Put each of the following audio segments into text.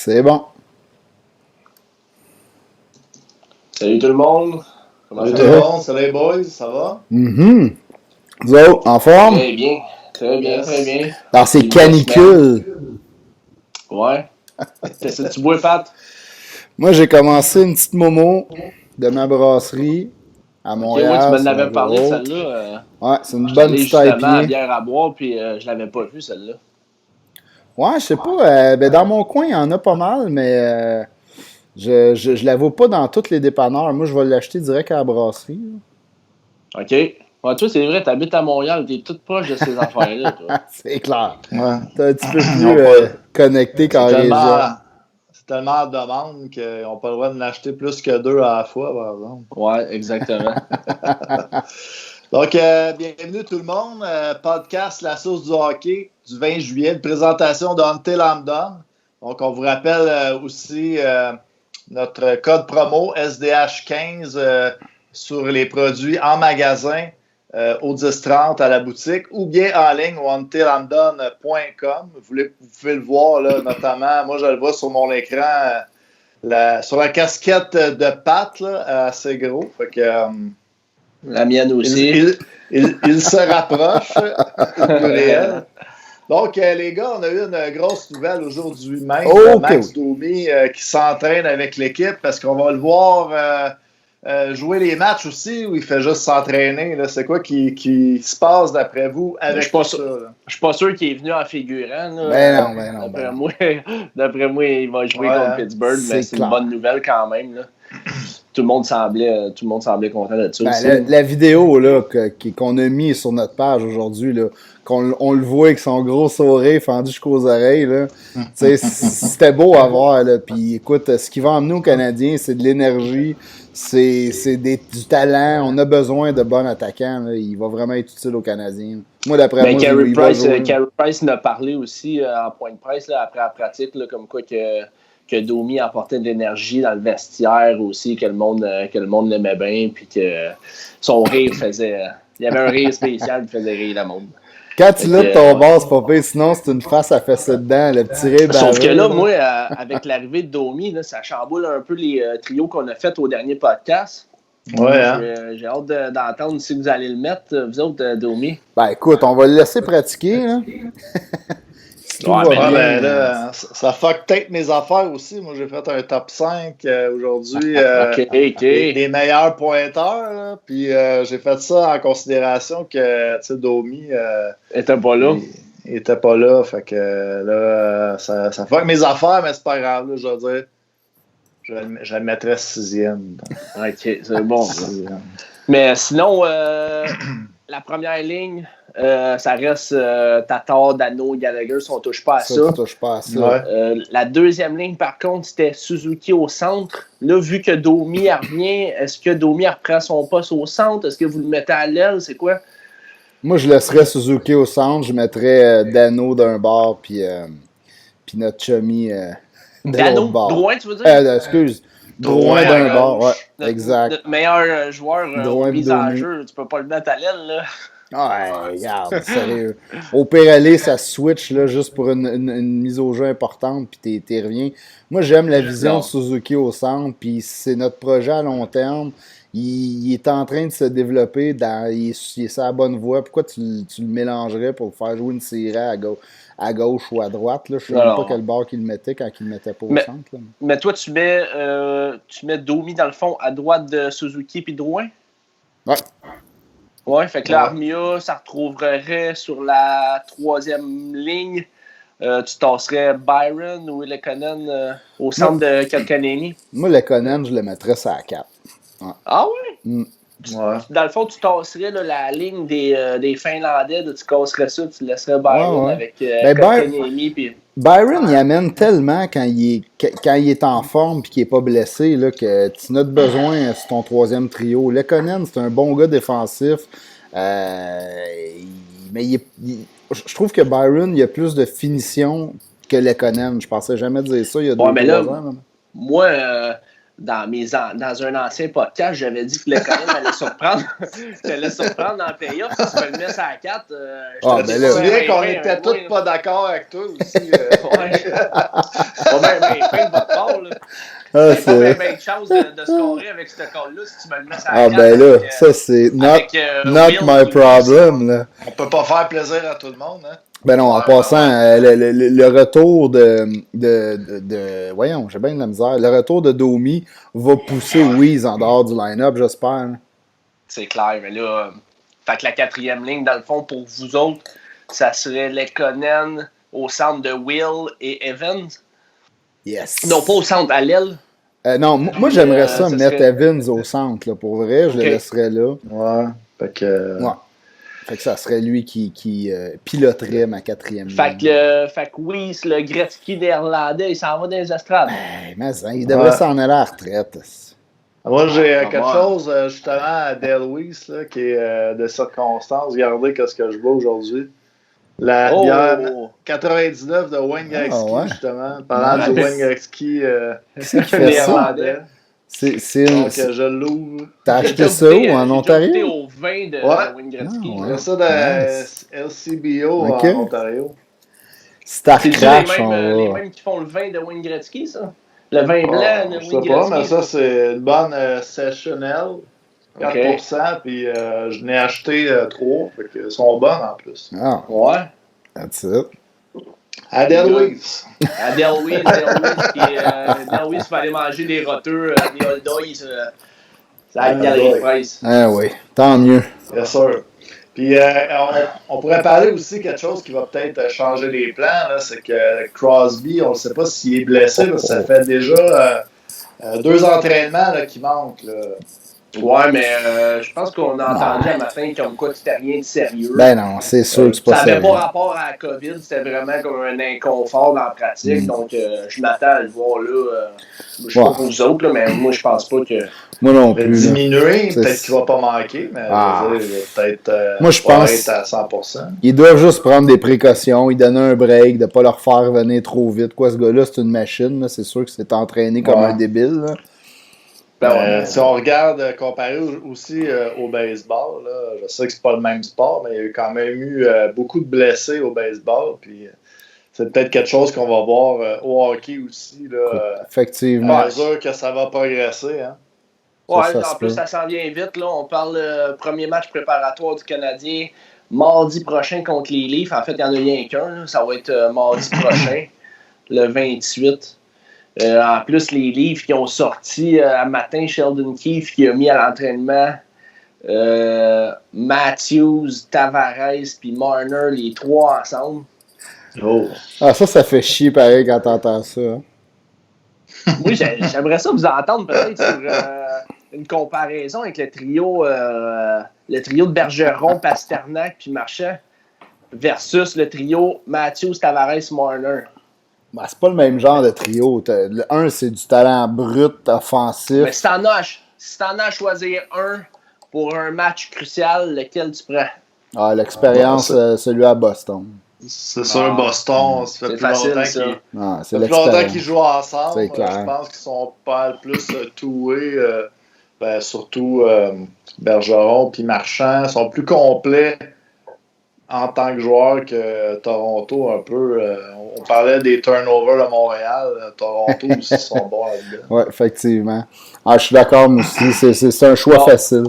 C'est bon. Salut tout le monde. Salut tout le monde, salut les boys, ça va? Mm-hmm. Vous autres, en forme? Très bien, très bien, très bien. Alors, c'est canicule. Ouais. Qu'est-ce que tu bois, Pat? Moi, j'ai commencé une petite momo de ma brasserie à Montréal. Okay, moi, tu m'en avais parlé de celle-là. Ouais, c'est une bonne petite justement à IPA. bière à boire, puis je l'avais pas vue, celle-là. Ouais, je sais pas. Dans mon coin, il y en a pas mal, mais je la vois pas dans tous les dépanneurs. Moi, je vais l'acheter direct à la brasserie. Là. OK. Ouais, toi, c'est vrai, t'habites à Montréal, t'es toute proche de ces affaires-là, toi. C'est clair. Ouais. T'es un petit peu plus connecté qu'en région. C'est tellement de demande qu'ils n'ont pas le droit de l'acheter plus que 2 à la fois, par exemple. Ouais, exactement. Donc, bienvenue tout le monde. Podcast La Sauce du hockey du 20 juillet, une présentation de Until I'm Done. Donc, on vous rappelle aussi notre code promo SDH15 sur les produits en magasin au 10-30 à la boutique ou bien en ligne au untilimdone.com. Vous pouvez le voir, là, notamment, moi je le vois sur mon écran, sur la casquette de Pat, là, assez gros. Fait que, la mienne aussi. Il se rapproche du réel. Donc, les gars, on a eu une grosse nouvelle aujourd'hui même. Max Domi qui s'entraîne avec l'équipe parce qu'on va le voir jouer les matchs aussi ou il fait juste s'entraîner. Là. C'est quoi qui se passe d'après vous avec ça? Je suis pas sûr qu'il est venu en figurant. Là. Ben non. D'après moi, il va jouer contre Pittsburgh, mais c'est une bonne nouvelle quand même. Là. Tout le monde semblait content de ça aussi. La vidéo là, qu'on a mis sur notre page aujourd'hui, là, on le voit avec son gros sourire fendu jusqu'aux oreilles, là, c'était beau à voir. Là. Puis écoute, ce qui va emmener aux Canadiens, c'est de l'énergie, c'est du talent. On a besoin de bons attaquants. Là. Il va vraiment être utile aux Canadiens. Moi, d'après moi, Carey Price en a parlé aussi en point de presse là, après la pratique, là, comme quoi que Domi apportait de l'énergie dans le vestiaire aussi, que le monde l'aimait bien, puis que son rire faisait... Il y avait un rire spécial qui faisait rire le monde. Quand tu l'as de ton base, pas pire, sinon c'est une face à fesser dedans, le petit rire Sauf que là, moi, avec l'arrivée de Domi, là, ça chamboule un peu les trios qu'on a fait au dernier podcast. Ouais, hein? J'ai hâte d'entendre si vous allez le mettre, vous autres, Domi. Ben écoute, on va le laisser pratiquer, là. Là, ça fuck peut-être mes affaires aussi. Moi, j'ai fait un top 5 aujourd'hui des meilleurs pointeurs. Là. Puis j'ai fait ça en considération que Domi était pas là. Il était pas là. Fait que là, ça fuck mes affaires, mais c'est pas grave. Là, je veux dire, je le mettrais 6e. OK, c'est bon. Mais sinon, la première ligne... ça reste Tatar, Dano, Gallagher, si on ne touche pas à ça. Ouais. La deuxième ligne, par contre, c'était Suzuki au centre. Là, vu que Domi revient, est-ce que Domi reprend son poste au centre? Est-ce que vous le mettez à l'aile? C'est quoi? Moi, je laisserais Suzuki au centre. Je mettrais Dano d'un bord, puis notre chummy de l'autre bord. Drouin, tu veux dire? Excuse. Drouin d'un bord, ouais, exact. Notre meilleur joueur mise en jeu. Tu peux pas le mettre à l'aile, là. Ouais, regarde, sérieux. Au pire aller, ça switch là, juste pour une mise au jeu importante, puis t'es reviens. Moi, j'aime la vision de Suzuki au centre, puis c'est notre projet à long terme. Il est en train de se développer, il est sur la bonne voie. Pourquoi tu le mélangerais pour faire jouer une série à gauche ou à droite? Là? Je ne sais pas quel bord qu'il mettait quand il ne le mettait pas au centre. Là. Mais toi, tu mets Domi dans le fond à droite de Suzuki puis Drouin? Ouais. Ouais, fait que là, Armia, ça retrouverait sur la troisième ligne. Tu tasserais Byron ou Lekonen au centre de Kotkaniemi? Moi, Lekonen, je le mettrais sur la 4. Ouais. Ah oui? Dans le fond, tu tasserais là, la ligne des Finlandais, là, tu casserais ça, tu laisserais Byron avec Kotkaniemi. Puis... Byron, il amène tellement quand il est en forme et qu'il n'est pas blessé là, que tu n'as besoin sur ton troisième trio. Lekonen, c'est un bon gars défensif. Mais je trouve que Byron, il a plus de finition que Lekonen. Je pensais jamais dire ça il y a 2-3 ans. Moi, dans un ancien podcast, j'avais dit que Lekonen allait surprendre. J'allais surprendre dans le playoff. Si tu me le mets à 4, ben là, c'est vrai qu'on était tous pas d'accord avec toi aussi. Ouais. Pas bien fin de votre part, là. Ah, c'est pas bien de chance de scorer avec ce call-là si tu me le mets à 4. Ah, ben là, ça, c'est not my problem, là. On peut pas faire plaisir à tout le monde, hein. Ben non, en passant, le retour de voyons, j'ai bien de la misère. Le retour de Domi va pousser Weeze en dehors du line-up, j'espère. C'est clair, mais là, fait que la 4e ligne, dans le fond, pour vous autres, ça serait Lekonen au centre de Will et Evans. Yes. Non, pas au centre, à l'aile. Non, moi j'aimerais ça mettre Evans au centre, là, pour vrai, je le laisserais là. Ouais, fait que... Ouais. Fait que ça serait lui qui piloterait ma 4e ligne. Fait que oui, le Gretzky néerlandais, il s'en va dans les estrades. Mais il devrait s'en aller à la retraite. Moi, j'ai quelque chose, justement, à Dale Weiss, là, qui est de circonstance. Regardez ce que je vois aujourd'hui. La bière 99 de Wayne Gretzky, justement. Parlant de Wayne Gretzky néerlandais. Donc, je l'ouvre. T'as acheté ça où, en Ontario? J'ai au vin de Wayne Gretzky. J'ai ça de LCBO en Ontario. Star Crash, les mêmes qui font le vin de Wayne Gretzky, ça? Le vin blanc de Wayne Gretzky. Je sais pas, mais ça, c'est une bonne sessionelle. 4%, puis je n'ai acheté 3, fait que sont bonnes en plus. Ah. Ouais. That's it. Adele Weiss. Adele Weiss va aller manger des roteux, des Old Boys. Ça a une galerie de presse. Ah oui, tant mieux. Bien sûr. Puis on pourrait parler aussi quelque chose qui va peut-être changer les plans, c'est que Crosby, on ne sait pas s'il est blessé, parce que ça fait déjà 2 entraînements là, qui manquent. Là. Ouais, mais je pense qu'on a entendu à matin comme quoi c'était rien de sérieux. Ben non, c'est sûr que c'est pas sérieux. Ça n'avait pas rapport à la COVID, c'était vraiment comme un inconfort dans la pratique. Donc, je m'attends à le voir là. Je sais pas pour vous autres, là, mais moi, je pense pas que. Moi non plus. Diminuer, peut-être qu'il va pas manquer, mais il va peut-être moi, je pense être à 100%. Ils doivent juste prendre des précautions, ils donnent un break, de pas leur faire venir trop vite. Quoi, ce gars-là, c'est une machine. Là. C'est sûr que c'est entraîné comme un débile. Là. Si on regarde comparé aussi au baseball, là, je sais que c'est pas le même sport, mais il y a eu quand même eu beaucoup de blessés au baseball. Puis c'est peut-être quelque chose qu'on va voir au hockey aussi. Là, effectivement. À mesure que ça va progresser. Hein. Ouais, en plus, ça s'en vient vite. Là. On parle premier match préparatoire du Canadien mardi prochain contre les Leafs. En fait, il n'y en a rien qu'un. Ça va être mardi prochain, le 28. En plus, les Leafs qui ont sorti à matin, Sheldon Keefe qui a mis à l'entraînement Matthews, Tavares puis Marner, les 3 ensemble. Oh. Ah, ça fait chier pareil quand t'entends ça. Hein. Oui, j'aimerais ça vous entendre peut-être sur une comparaison avec le trio de Bergeron, Pasternak puis Marchand versus le trio Matthews, Tavares, Marner. Ben, c'est pas le même genre de trio. Un, c'est du talent brut, offensif. Mais si t'en as à choisir un pour un match crucial, lequel tu prends? Ah, l'expérience, celui à Boston. C'est sûr, Boston, ça fait plus longtemps qu'ils jouent ensemble. C'est clair. Je pense qu'ils sont pas le plus two-way. Surtout Bergeron puis Marchand sont plus complets en tant que joueurs que Toronto un peu. On parlait des turnovers à Montréal. Toronto aussi sont bons là-dedans. Oui, effectivement. Ah, je suis d'accord, moi aussi. C'est un choix facile.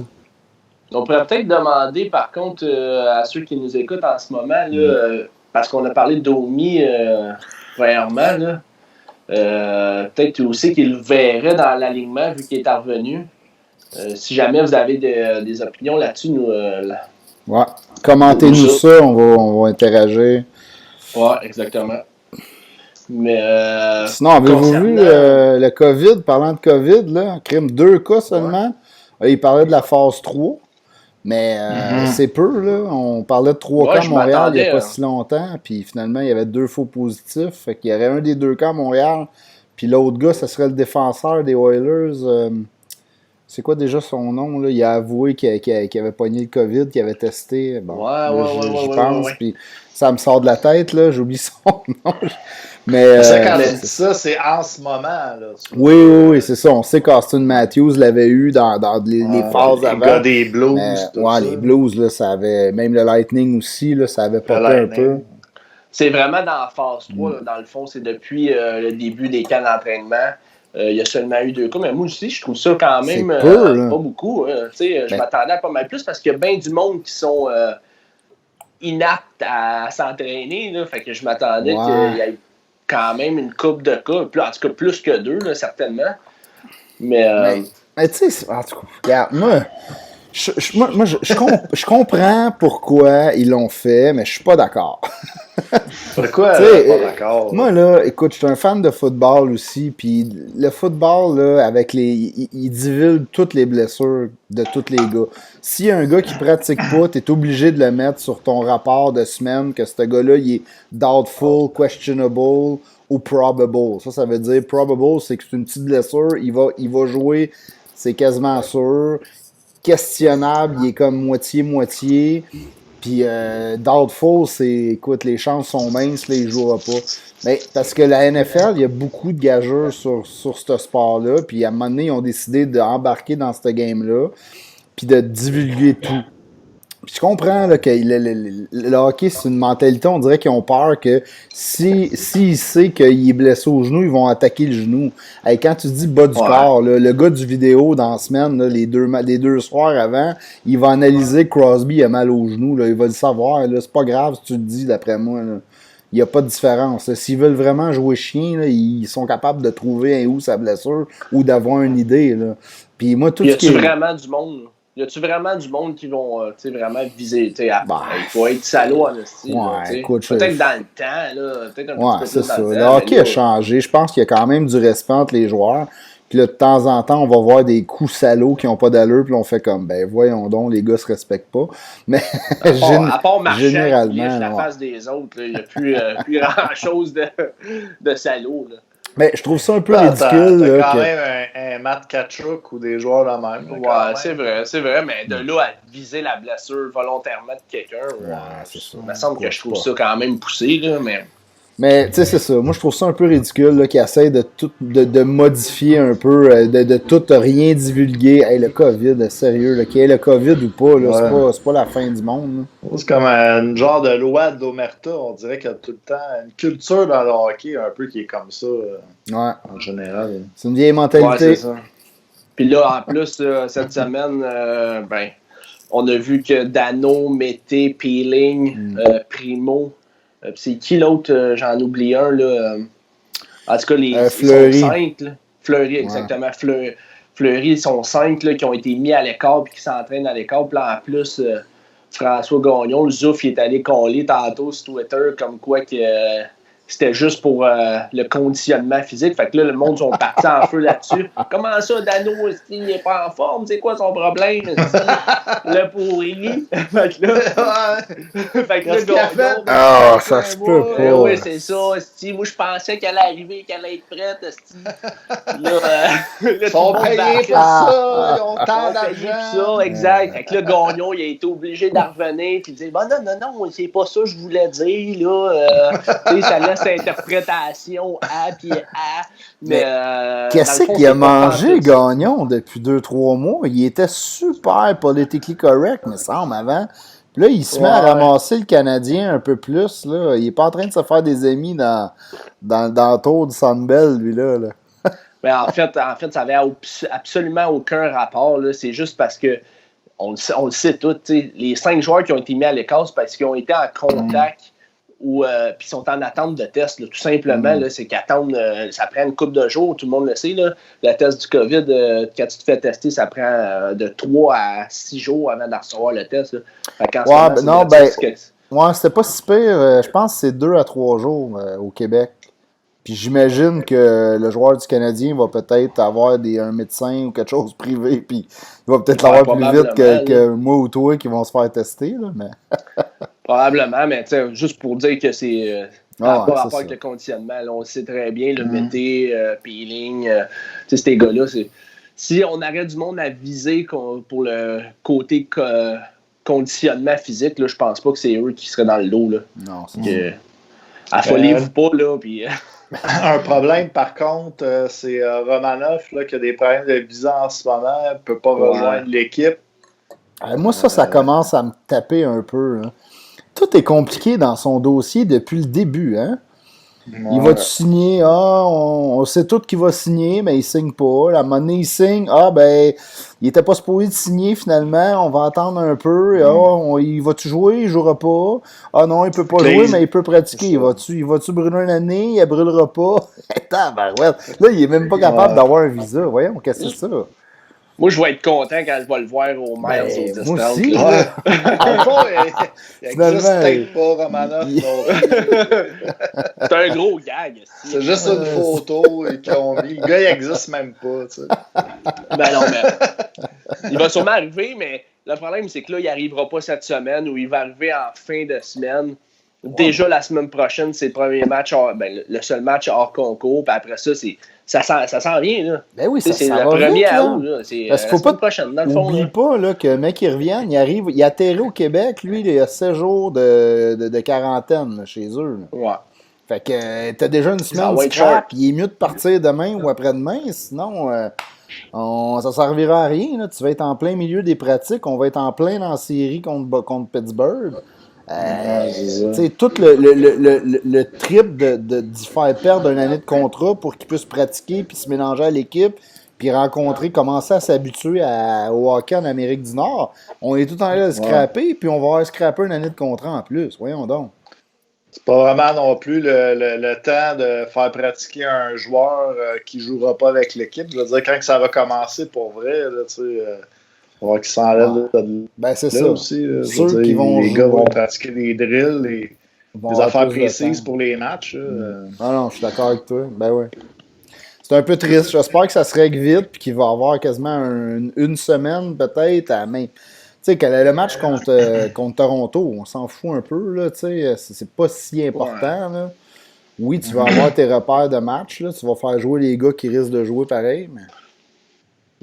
On pourrait peut-être demander, par contre, à ceux qui nous écoutent en ce moment, là, parce qu'on a parlé de Domi premièrement, là, peut-être aussi qu'il le verrait dans l'alignement vu qu'il est revenu. Si jamais vous avez des opinions là-dessus, ouais. Commentez-nous ça, on va interagir. Ouais, exactement. Mais sinon, avez-vous vu le COVID, parlant de COVID, là, crime 2 cas seulement. Il parlait de la phase 3, mais c'est peu, là. On parlait de 3 cas à Montréal il n'y a pas si longtemps, puis finalement, il y avait 2 faux positifs. Fait qu'il y aurait un des 2 cas à Montréal, puis l'autre gars, ce serait le défenseur des Oilers. C'est quoi déjà son nom, là? Il a avoué qu'il avait pogné le COVID, qu'il avait testé. Bon, j'y pense, puis ça me sort de la tête, là, j'oublie son nom. Mais, ça, quand tu dis ça, c'est en ce moment. Là, oui, c'est ça. On sait qu'Austin Matthews l'avait eu dans les phases avant. Les gars des Blues. Mais, les Blues, là, ça avait. Même le Lightning aussi, là, ça avait popé un peu. C'est vraiment dans la phase 3, là, dans le fond. C'est depuis le début des camps d'entraînement. Il y a seulement eu 2 cas. Mais moi aussi, je trouve ça quand même pas beaucoup. Je m'attendais à pas mal plus parce qu'il y a bien du monde qui sont inaptes à s'entraîner. Là, fait que je m'attendais qu'il y ait quand même une couple de cas. En tout cas, plus que 2, là, certainement. Mais tu sais, en tout cas, regarde, moi, je comprends pourquoi ils l'ont fait, mais je suis pas d'accord. Pourquoi pas d'accord? Moi, là, écoute, je suis un fan de football aussi, puis le football, là, avec il divulgue toutes les blessures de tous les gars. S'il y a un gars qui pratique pas, t'es obligé de le mettre sur ton rapport de semaine, que ce gars-là, il est doubtful, questionable ou probable. Ça veut dire probable, c'est que c'est une petite blessure, il va jouer, c'est quasiment sûr. Questionnable, il est comme moitié-moitié. Puis doubtful, écoute, les chances sont minces, là, il ne jouera pas. Mais parce que la NFL, il y a beaucoup de gageurs sur ce sport-là. Puis à un moment donné, ils ont décidé d'embarquer dans ce game-là. Puis de divulguer tout. Puis je comprends là, que le hockey, c'est une mentalité, on dirait qu'ils ont peur que s'il sait qu'il est blessé au genou, ils vont attaquer le genou. Hey, quand tu dis bas du corps, là, le gars du vidéo dans la semaine, là, les deux soirs avant, il va analyser que Crosby a mal au genou. Là, il va le savoir. Là, c'est pas grave si tu le dis, d'après moi. Là. Il n'y a pas de différence. S'ils veulent vraiment jouer chien, là, ils sont capables de trouver où sa blessure ou d'avoir une idée. Là. Puis moi, tout vraiment du monde? Là? Y a-tu vraiment du monde qui vont vraiment viser? Il faut être salaud en esti. Peut-être dans le temps, là, peut-être un petit peu c'est plus ça. dans le temps. Le hockey a changé. Je pense qu'il y a quand même du respect entre les joueurs. Puis là, de temps en temps, on va voir des coups salauds qui n'ont pas d'allure. Puis on fait comme, ben voyons donc, les gars se respectent pas. Mais à part Marchand généralement, qui lèche la face des autres, il n'y a plus grand-chose de salaud. Là. Mais je trouve ça un peu ridicule. T'as quand même un Matt Tkachuk ou des joueurs de même. C'est vrai, mais de là à viser la blessure volontairement de quelqu'un, c'est ça. Il me semble que je trouve ça quand même poussé, là, Mais tu sais, c'est ça. Moi, je trouve ça un peu ridicule là, qu'ils essayent de modifier un peu, de tout rien divulguer. Hey, le COVID, sérieux, qu'il y ait le COVID ou pas, là, c'est pas la fin du monde. Là. C'est comme un genre de loi d'Omerta. On dirait qu'il y a tout le temps une culture dans le hockey un peu qui est comme ça, en général. C'est une vieille mentalité. Ouais, c'est ça. Puis là, en plus, cette semaine, on a vu que Dano, Mété, Peeling, Primo... c'est qui l'autre? J'en oublie un. Là. En tout cas, ils sont 5. Là. Fleury, exactement. Fleury, ils sont 5 là, qui ont été mis à l'écart et qui s'entraînent à l'écart. Puis là, en plus, François Gagnon, le Zouf, il est allé coller tantôt sur Twitter comme quoi que c'était juste pour le conditionnement physique. Fait que là, le monde sont partis en feu là-dessus. Comment ça, Dano, il n'est pas en forme? C'est quoi son problème? Le pourri. Fait que là, Gagnon... ça se peut pas. Oui, c'est ça. Moi, je pensais qu'elle allait arriver, qu'elle allait être prête. Ils sont payés pour ça. Ils ont tant ça, d'argent. exact. Fait que là, Gagnon, il a été obligé d'en revenir et de dire non, c'est pas ça que je voulais dire. Là. Ça laisse interprétation à puis à. Mais qu'est-ce qu'il a mangé, Gagnon, depuis 2-3 mois? Il était super politically correct, me semble, avant. Puis là, il se met à ramasser le Canadien un peu plus. Là. Il est pas en train de se faire des amis dans le tour du Sandbell, lui-là. Là. Mais en fait, ça n'avait absolument aucun rapport. Là. C'est juste parce que on le sait tous. Les 5 joueurs qui ont été mis à l'écart, c'est parce qu'ils ont été en contact ou puis sont en attente de test. Là, tout simplement, là, c'est qu'attendre, ça prend une couple de jours, tout le monde le sait. Là, le test du COVID, quand tu te fais tester, ça prend de 3 à 6 jours avant de recevoir le test. Là. C'était pas si pire. Je pense que c'est 2 à 3 jours au Québec. Puis j'imagine que le joueur du Canadien va peut-être avoir un médecin ou quelque chose privé, puis il va peut-être l'avoir plus vite que moi ou toi qui vont se faire tester. Là, mais... Probablement, mais juste pour dire que c'est pas rapport avec le conditionnement. Là, on le sait très bien, le Mété, Peeling, ces gars-là, si on aurait du monde à viser pour le côté conditionnement physique, là, je pense pas que c'est eux qui seraient dans le lot. Là. Non, c'est Affolez-vous pas, là. Puis, un problème, par contre, c'est Romanov là, qui a des problèmes de visa en ce moment, ne peut pas rejoindre l'équipe. Moi, ça commence à me taper un peu. Hein. Tout est compliqué dans son dossier depuis le début. Hein? Il va-tu signer? On sait tout qu'il va signer, mais il signe pas. La monnaie, il signe. Il était pas supposé de signer finalement. On va attendre un peu. Il va-tu jouer? Il jouera pas. Non, il peut pas jouer, mais il peut pratiquer. Il va-tu brûler une année? Il brûlera pas. Là, il est même pas capable d'avoir un visa. Voyons, qu'est-ce que c'est ça? Moi, je vais être content quand je vais le voir au Miles au distance. Moi aussi. En fond, il n'existe peut-être pas, Romanov. C'est un gros gag. C'est juste une photo qu'ils ont mis. Le gars, il n'existe même pas. Tu sais. Ben non, mais il va sûrement arriver, mais le problème, c'est que là, il n'arrivera pas cette semaine ou il va arriver en fin de semaine. Déjà, la semaine prochaine, c'est le premier match, le seul match hors concours. Puis après ça, ça s'en vient. Là. Ben oui, c'est ça le va 1er vite, août. Là. C'est la semaine prochaine, dans le fond. N'oublie pas là, que le mec, il revient, il atterrit au Québec. Lui, il a 7 jours de quarantaine là, chez eux. Là. Ouais. Fait que t'as déjà une semaine de scrap. Il est mieux de partir demain ou après-demain. Sinon, ça servira à rien. Là. Tu vas être en plein milieu des pratiques. On va être en plein en série contre Pittsburgh. Tout le trip d'y faire perdre une année de contrat pour qu'il puisse pratiquer puis se mélanger à l'équipe puis commencer à s'habituer au hockey en Amérique du Nord. On est tout en train de scraper puis on va avoir scrappé une année de contrat en plus. Voyons donc. C'est pas vraiment non plus le temps de faire pratiquer un joueur qui ne jouera pas avec l'équipe. Je veux dire, quand ça va commencer pour vrai, là, tu sais... On va qu'ils s'enlèvent c'est ça. Aussi. Ceux qui vont les gars vont pratiquer des drills, des affaires précises pour les matchs. Non, je suis d'accord avec toi. Ben ouais. C'est un peu triste. J'espère que ça se règle vite et qu'il va y avoir quasiment une semaine peut-être à main. Tu sais, le match contre Toronto, on s'en fout un peu. Là, c'est pas si important. Là. Oui, tu vas avoir tes repères de match. Là, tu vas faire jouer les gars qui risquent de jouer pareil, mais...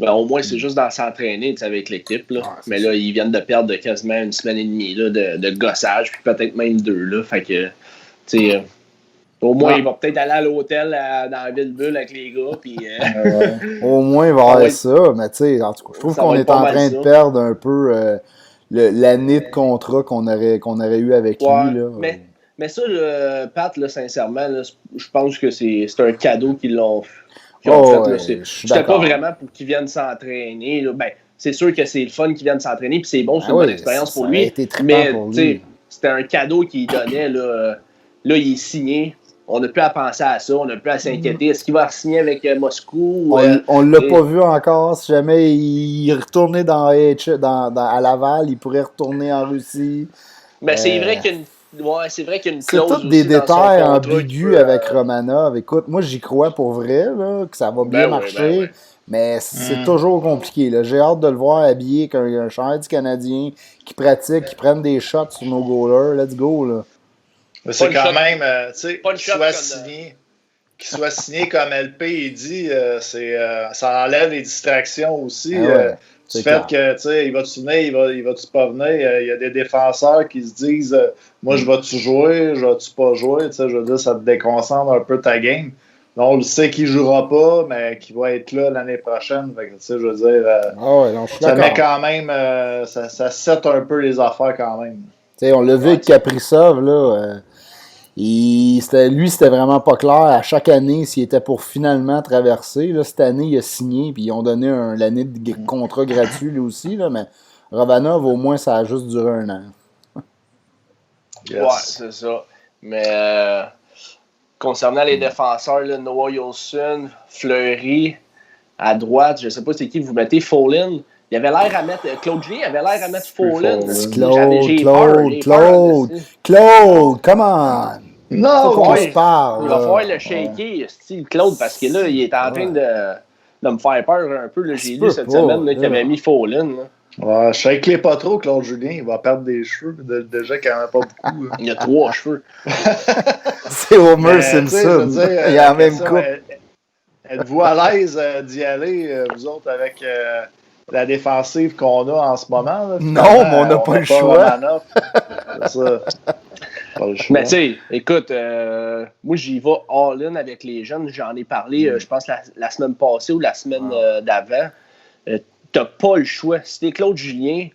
Ben, au moins, c'est juste dans s'entraîner avec l'équipe. Là. Mais là, ils viennent de perdre quasiment une semaine et demie là, de gossage, puis peut-être même 2. Là. Fait que, tu sais, au moins, il va peut-être aller à l'hôtel dans la ville-bulle avec les gars. Puis, au moins, il va y avoir ça. Mais tu sais, en tout cas, je trouve qu'on est en train de perdre un peu l'année de contrat qu'on aurait eu avec lui. Là. Mais ça, Pat, là, sincèrement, là, je pense que c'est un cadeau qu'ils l'ont fait. C'était pas vraiment pour qu'ils viennent s'entraîner. Là. Ben, c'est sûr que c'est le fun qu'ils viennent s'entraîner, puis c'est bon, c'est une bonne expérience pour lui. Mais c'était un cadeau qu'il donnait. Là, il est signé. On n'a plus à penser à ça, on n'a plus à s'inquiéter. Est-ce qu'il va signer avec Moscou? On ne l'a pas vu encore. Si jamais il retournait à Laval, il pourrait retourner en Russie. Mais c'est vrai qu'il y a une c'est vrai qu'il y a une clause. C'est tous des détails ambigus avec Romanov. Écoute, moi, j'y crois pour vrai, là, que ça va bien marcher, mais c'est toujours compliqué. Là. J'ai hâte de le voir habillé avec un chandail du Canadien qui pratique, qui prenne des shots sur nos goalers. Let's go, là. C'est quand même, tu sais, qu'il soit signé comme LP, il dit, ça enlève les distractions aussi. Du fait que, tu sais, il va-tu venir, il va-tu pas venir. Il y a des défenseurs qui se disent moi, je vais-tu jouer, je vais-tu pas jouer. Tu sais, je veux dire, ça te déconcentre un peu ta game. Là, on le sait qu'il jouera pas, mais qu'il va être là l'année prochaine. Fait que, tu sais, je veux dire, ça met quand même, ça set un peu les affaires quand même. Tu sais, on l'a vu avec Kaprizov, là. Lui, c'était vraiment pas clair à chaque année s'il était pour finalement traverser. Là, cette année, il a signé puis ils ont donné l'année de contrat gratuit lui aussi. Là, mais Romanov, au moins, ça a juste duré 1 an. Yes. Ouais, c'est ça. Mais concernant les défenseurs, là, Noah Jolson, Fleury, à droite, je sais pas c'est qui vous mettez, Follin. Il avait l'air à mettre. Claude Julien avait l'air à mettre Follin. Claude, come on! Non, faut qu'on se parle. Il va falloir le shaker, style Claude, parce que là, il est en train de me faire peur un peu. Là, j'ai lu cette semaine qu'il avait mis Follin. Ouais, shake-les pas trop, Claude Julien. Il va perdre des cheveux. Déjà qu'il n'y en a pas beaucoup. Hein. Il a 3 cheveux. C'est Homer Simpson. Il y a la même coupe. Êtes-vous à l'aise d'y aller, vous autres, avec la défensive qu'on a en ce moment? Là, non, mais on n'a pas le choix. C'est ça. Pas le choix. Mais tu sais, écoute, moi j'y vais all-in avec les jeunes. J'en ai parlé, je pense, la semaine passée ou la semaine d'avant. T'as pas le choix. Si t'es Claude Julien,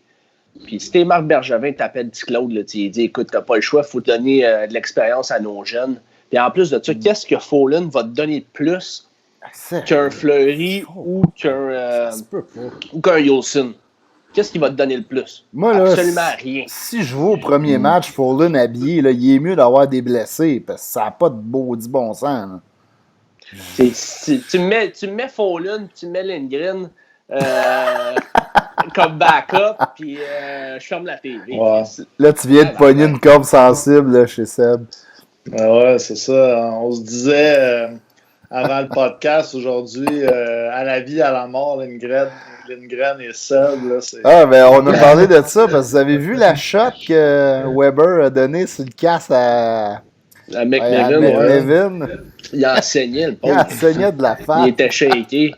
puis si t'es Marc Bergevin, t'appelles petit Claude, là, tu dis écoute, t'as pas le choix, faut te donner de l'expérience à nos jeunes. Puis en plus de ça, qu'est-ce que Folin va te donner de plus qu'un Fleury ou qu'un Yolson? Qu'est-ce qui va te donner le plus? Moi, là, absolument rien. Si je vais au premier match, Folin habillé, là, il est mieux d'avoir des blessés parce que ça n'a pas de bon sens. Tu me mets Folin, tu me mets Lindgren comme backup, puis je ferme la TV. Ouais. Là, tu viens de pogner une corde sensible là, chez Seb. Ouais, c'est ça. On se disait avant le podcast aujourd'hui, à la vie, à la mort, Lindgren et Seb. Là, ben on a parlé de ça parce que vous avez vu la shot que Weber a donnée sur le casse à McNevin. Il a enseigné, le pauvre. Il enseignait de la face. Il était shaké.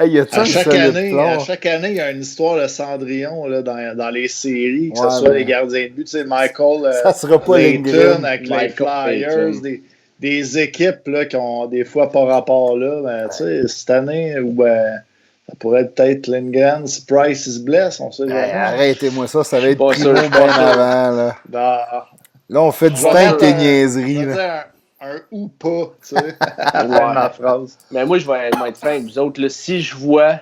Hey, à chaque année, il y a une histoire de Cendrillon là, dans les séries, que ce soit les gardiens de but. Tu sais, Michael ça sera pas Layton avec les Flyers, des équipes là, qui ont des fois pas rapport là. Ben, tu sais, cette année, ça pourrait être peut-être Lindgren, si Price se blesse, on sait jamais. Arrêtez-moi ça va être Primo bien avant. Là, on fait du temps avec tes niaiseries. Un ou pas, tu sais, ma phrase. Mais moi, je vais être franc avec vous autres. Là, si je vois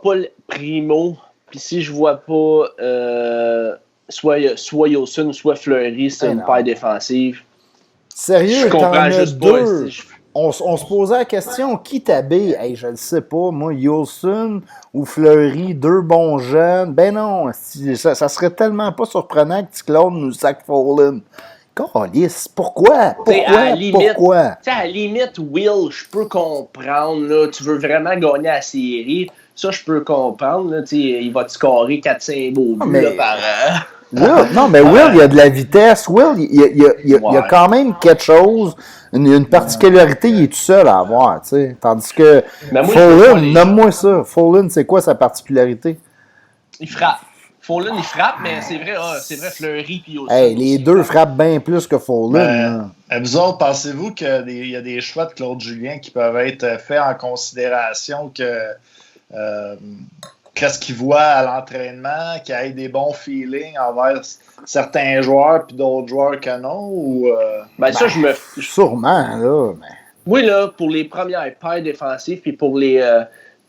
pas Primo, puis si je vois pas soit Yolson, soit Fleury, c'est une paire défensive. Sérieux, je comprends juste deux. pas. On se posait la question, qui t'habille? Hey, je le sais pas, moi, Yolson ou Fleury, deux bons jeunes. Ben non, ça serait tellement pas surprenant que Claude nous sac Folin. Calisse, pourquoi? À la limite, Will, je peux comprendre. Là, tu veux vraiment gagner la série. Ça, je peux comprendre. Là, il va te scorer 4-5 beaux buts là, par an. Will, non, mais Will, il y a de la vitesse. Will, il y a quand même quelque chose, une particularité, il est tout seul à avoir, tu sais. Tandis que Folin, nomme-moi ça. Folin, c'est quoi sa particularité? Il frappe. Folin, il frappe, mais c'est vrai, Fleury puis aussi. Hey, les deux frappent bien plus que Folin. Vous autres, pensez-vous qu'il y a des choix de Claude Julien qui peuvent être faits en considération que qu'est-ce qu'il voit à l'entraînement, qu'il ait des bons feelings envers certains joueurs puis d'autres joueurs que non? Ou, ça, sûrement, là. Mais... Oui, là, pour les premières paires défensives puis pour les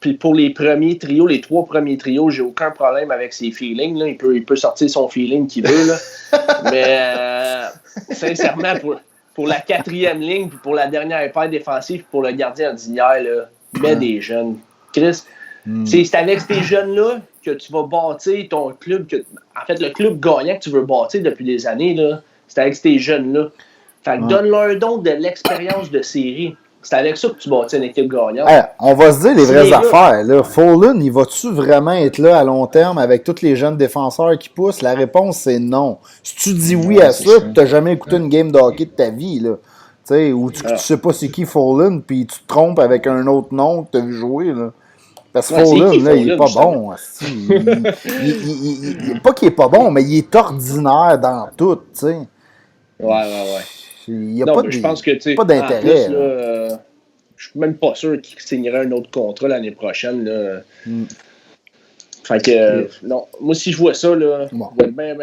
premiers trios, les 3 premiers trios, j'ai aucun problème avec ses feelings. Là. Il peut sortir son feeling qu'il veut. Là. Mais sincèrement, pour la 4e ligne puis pour la dernière paire défensive pour le gardien ordinaire, mets des jeunes. Chris, c'est avec ces jeunes-là que tu vas bâtir ton club. En fait, le club gagnant que tu veux bâtir depuis des années, là, c'est avec ces jeunes-là. Fait que donne-leur donc de l'expérience de série. C'est avec ça que tu bâtis une équipe gagnante. Hey, on va se dire les vraies affaires. Là. Folin, il va-tu vraiment être là à long terme avec tous les jeunes défenseurs qui poussent? La réponse, c'est non. Si tu dis oui à ça, tu n'as jamais écouté une game de hockey de ta vie, là. Ou tu sais pas c'est qui Folin, puis tu te trompes avec un autre nom que tu as vu jouer, là. Parce que Folin, là, il est pas bon. Pas qu'il est pas bon, mais il est ordinaire dans tout, tu sais. Ouais. Il n'y a je pense que, pas d'intérêt. Je suis même pas sûr qu'il signerait un autre contrat l'année prochaine. Là. Fait que, non. Moi, si je vois ça, là, je vais être bien.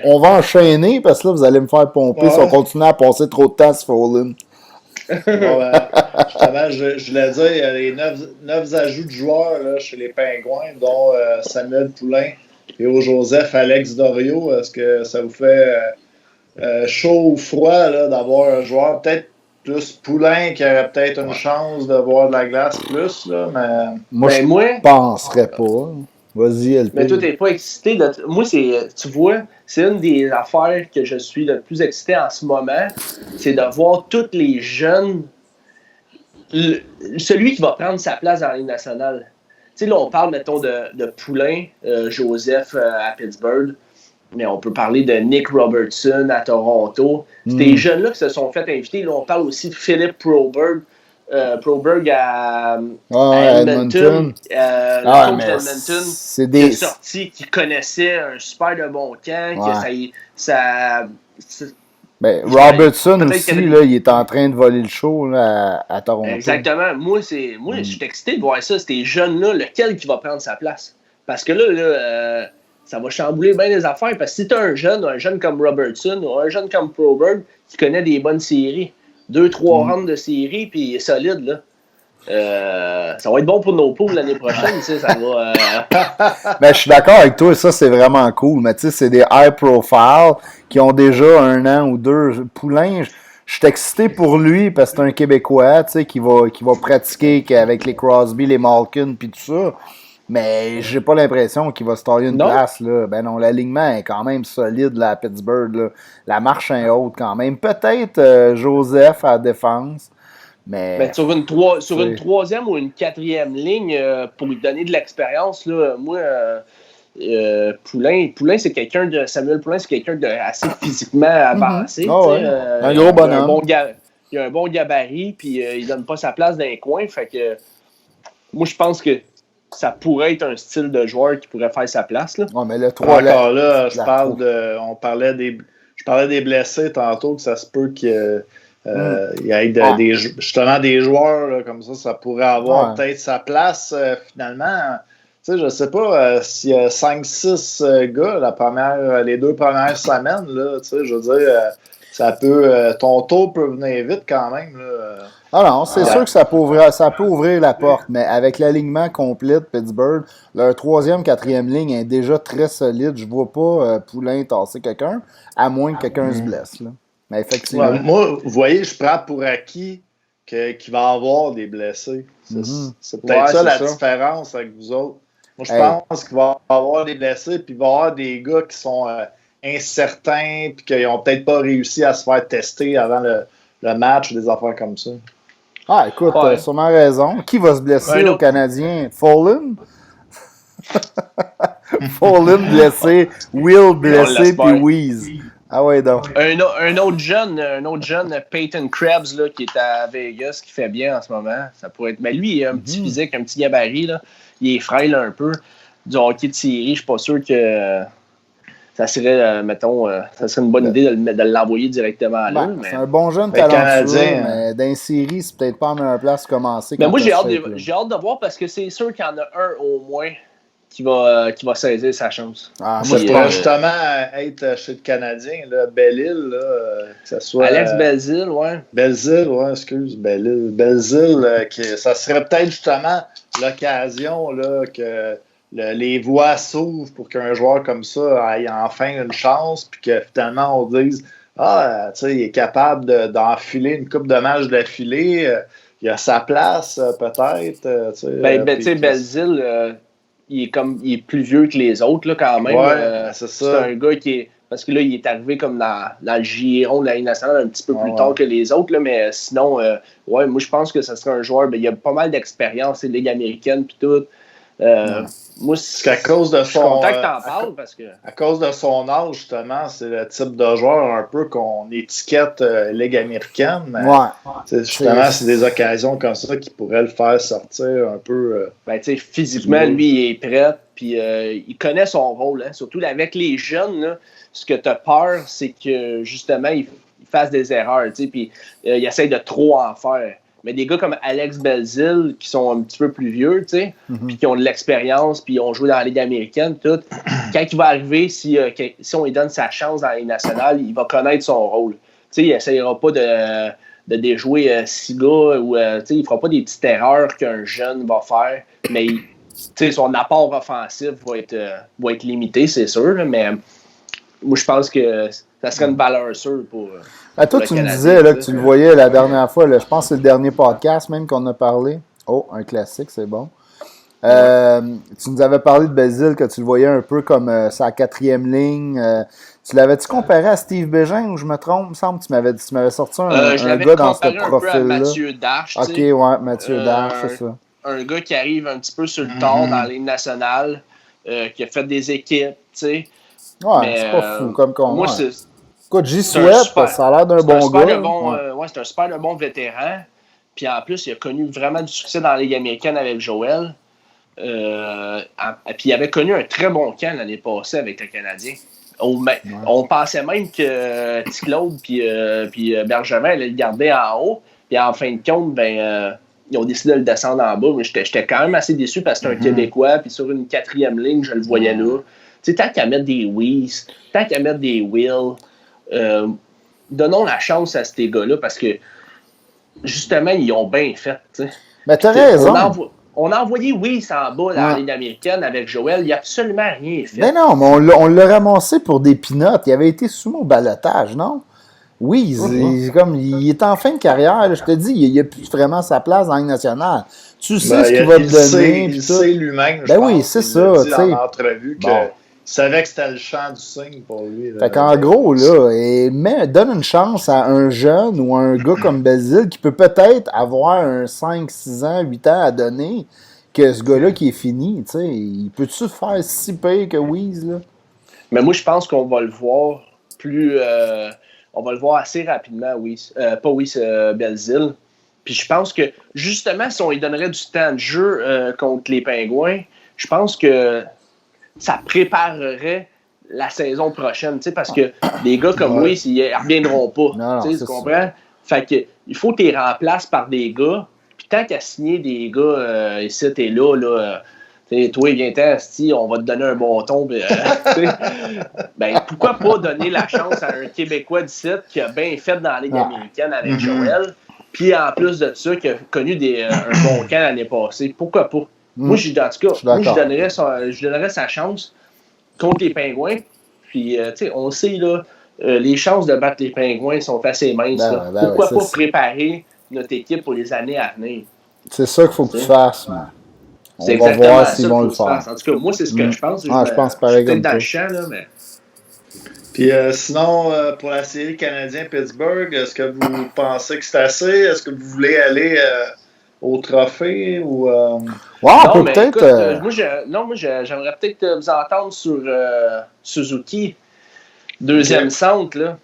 On va enchaîner parce que là, vous allez me faire pomper si on continue à passer trop de temps sur Folin. Justement, je voulais dire, il y a les 9 ajouts de joueurs là, chez les Pingouins, dont Samuel Poulain et Joseph Alex Dorio. Est-ce que ça vous fait chaud ou froid là, d'avoir un joueur peut-être plus Poulain qui aurait peut-être une chance de voir de la glace plus? Là, mais... Moi, je penserais pas. Vas-y, LP. Mais toi, t'es pas excité. Moi, tu vois, c'est une des affaires que je suis le plus excité en ce moment. C'est de voir tous les jeunes. Celui qui va prendre sa place dans la Ligue nationale. Tu sais, là, on parle, mettons, de Poulain, Joseph à Pittsburgh. Mais on peut parler de Nick Robertson à Toronto. C'est des jeunes-là qui se sont fait inviter. Là, on parle aussi de Philip Probert Broberg à Edmonton. Le coach d'Edmonton C'est est sorti, qui connaissait un super de bon camp, que ça Robertson aussi, là, il est en train de voler le show là, à Toronto. Exactement. Moi, je suis excité de voir ça. Ces jeunes-là, lequel qui va prendre sa place? Parce que là ça va chambouler bien les affaires. Parce que si tu as un jeune comme Robertson ou un jeune comme Broberg qui connaît des bonnes séries, 2-3 rounds de séries, puis il est solide, là. Ça va être bon pour nos poules l'année prochaine, tu sais, ça va... Ben, je suis d'accord avec toi, ça c'est vraiment cool, mais tu sais, c'est des high profile qui ont déjà 1 an ou 2. Poulain, je suis excité pour lui parce que c'est un Québécois, tu sais, qui va pratiquer avec les Crosby, les Malkin, puis tout ça. Mais j'ai pas l'impression qu'il va se tailler une place, là. Ben non, l'alignement est quand même solide, là, à Pittsburgh, là. La marche est haute, quand même. Peut-être Joseph à la défense, mais sur une troisième ou une quatrième ligne, pour lui donner de l'expérience, là, moi, Poulain, c'est quelqu'un de... Samuel Poulain, c'est quelqu'un de assez physiquement avancé. Un gros bonhomme. Il a un bon gabarit, puis il donne pas sa place dans les coins, fait que moi, je pense que ça pourrait être un style de joueur qui pourrait faire sa place. Là. Ouais, mais le 3 encore là, je parlais des blessés tantôt, que ça se peut qu'il y ait justement des joueurs là, comme ça pourrait avoir peut-être sa place finalement. Tu sais, je sais pas s'il y a 5-6 gars les 2 premières semaines, là, tu sais, je veux dire, ça peut ton tour peut venir vite quand même. Là. Ah non, c'est sûr que ça peut ouvrir la porte, mais avec l'alignement complet de Pittsburgh, leur 3e, 4e ligne est déjà très solide. Je vois pas Poulain tasser quelqu'un, à moins que quelqu'un se blesse. Là. Mais effectivement. Ouais, moi, vous voyez, je prends pour acquis qu'il va y avoir des blessés. C'est peut-être ça la différence avec vous autres. Moi, je pense qu'il va y avoir des blessés, puis il va y avoir des gars qui sont incertains, puis qui n'ont peut-être pas réussi à se faire tester avant le match ou des affaires comme ça. Ah, écoute, sûrement raison. Qui va se blesser au Canadien? Follen? Follen blessé, Will blessé, puis Weeze. Ah ouais, donc. Un autre jeune, Peyton Krebs, là, qui est à Vegas, qui fait bien en ce moment. Ça pourrait être. Mais lui, il a un petit physique, un petit gabarit. Là. Il est frêle un peu. Du hockey de série, je suis pas sûr que ça serait, ça serait une bonne idée de l'envoyer directement là. Mais... C'est un bon jeune talentueux, mais dans une série, c'est peut-être pas en meilleure place pour commencer. Mais moi, j'ai hâte de voir parce que c'est sûr qu'il y en a un au moins qui va saisir sa chance. Moi, je pourrais justement être chez le Canadien, là, Belle-Île, là, que ce soit... Alex Belzile, ouais. Belzile, ouais, excuse, Belle-Île. Belzile, ça serait peut-être justement l'occasion là, que les voies s'ouvrent pour qu'un joueur comme ça ait enfin une chance, puis que finalement on dise « Ah, tu sais, il est capable d'enfiler une coupe de match d'affilée, il a sa place, peut-être. » Tu sais, Belzile... il est plus vieux que les autres, là, quand même. Ouais, c'est ça. C'est un gars qui est... Parce que là, il est arrivé comme dans le giron de la Ligue nationale un petit peu plus tard que les autres, là, mais sinon, moi, je pense que ce serait un joueur... il a pas mal d'expérience, c'est Ligue américaine puis tout. Moi, qu'à cause de son... Je suis content que t'en parles, parce que... À cause de son âge, justement, c'est le type de joueur un peu qu'on étiquette Ligue américaine. Mais justement, c'est des occasions comme ça qui pourraient le faire sortir un peu... physiquement, lui, il est prêt, puis il connaît son rôle. Hein, surtout avec les jeunes, là, ce que tu as peur, c'est que, justement, il fasse des erreurs, puis il essaie de trop en faire. Mais des gars comme Alex Belzile, qui sont un petit peu plus vieux, puis qui ont de l'expérience, puis ont joué dans la Ligue américaine, tout, quand il va arriver, si on lui donne sa chance dans la Ligue nationale, il va connaître son rôle. Il n'essayera pas de déjouer 6 gars, ou il ne fera pas des petites erreurs qu'un jeune va faire, mais son apport offensif va être limité, c'est sûr, mais moi, je pense que ça serait une valeur sûre pour... toi, tu me disais là, que tu le voyais la dernière fois, là, je pense que c'est le dernier podcast même qu'on a parlé. Oh, un classique, c'est bon. Tu nous avais parlé de Belzile, que tu le voyais un peu comme sa 4e ligne. Tu l'avais-tu comparé à Steve Bégin, ou je me trompe? Il me semble que tu m'avais sorti un gars dans ce profil-là. Mathieu Darche. OK, ouais, Mathieu Darche, c'est ça. Un gars qui arrive un petit peu sur le tard dans la Ligue nationale, qui a fait des équipes, tu sais. Ouais, mais, c'est pas fou comme qu'on... Moi, écoute, j'y souhaite, ça a l'air d'un bon gars. C'est un super de bon vétéran. Puis en plus, il a connu vraiment du succès dans la Ligue américaine avec Joel. Puis il avait connu un très bon camp l'année passée avec le Canadien. On pensait même que Claude puis Bergevin allaient le garder en haut. Puis en fin de compte, ils ont décidé de le descendre en bas. Mais j'étais quand même assez déçu parce que c'est un Québécois. Puis sur une 4e ligne, je le voyais là. Tu sais, tant qu'à mettre des Weiss, tant qu'à mettre des Will, donnons la chance à ces gars-là parce que justement, ils ont bien fait. T'sais. Mais t'as raison. On a envoyé Weiss en bas dans la Ligue américaine avec Joel. Il n'a absolument rien fait. Mais non, mais on l'a ramassé pour des pinottes. Il avait été soumis au balotage, non? Oui, il est en fin de carrière. Là, je te dis, il n'a plus vraiment sa place dans la Ligue nationale. Tu sais ce qu'il va te donner. Il sait lui-même. Oui, c'est ça. Il a dit en entrevue qu'il savait que c'était le champ du signe pour lui. Fait qu'en gros, là, donne une chance à un jeune ou à un gars comme Belzile qui peut peut-être avoir un 5, 6 ans, 8 ans à donner que ce gars-là qui est fini. T'sais, il peut-tu faire si pire que Weeze, là? Mais moi, je pense qu'on va le voir on va le voir assez rapidement, Belzile. Puis je pense que, justement, si on lui donnerait du temps de jeu contre les Pingouins, je pense que ça préparerait la saison prochaine, parce que des gars comme Weiss, ils ne reviendront pas. Tu comprends? Fait que il faut que tu les remplaces par des gars. Puis tant qu'à signer des gars ici, t'es là, toi, viens-t'en, on va te donner un bon ton. Pourquoi pas donner la chance à un Québécois d'ici qui a bien fait dans la Ligue américaine avec Joel, puis en plus de ça, qui a connu un bon camp l'année passée. Pourquoi pas? Moi, je donnerais sa chance contre les Pingouins. Puis, on sait, là, les chances de battre les Pingouins sont assez minces. Pourquoi pas préparer notre équipe pour les années à venir? C'est ça qu'il faut que tu fasses, man. On va voir s'ils vont le faire. En tout cas, moi, c'est ce que je pense. Je pense pareil comme peut-être dans le champ, là, mais... Puis sinon, pour la série Canadien-Pittsburgh, est-ce que vous pensez que c'est assez? Est-ce que vous voulez aller au trophée ou... on peut peut-être... moi, j'aimerais peut-être vous entendre sur Suzuki, deuxième centre, là.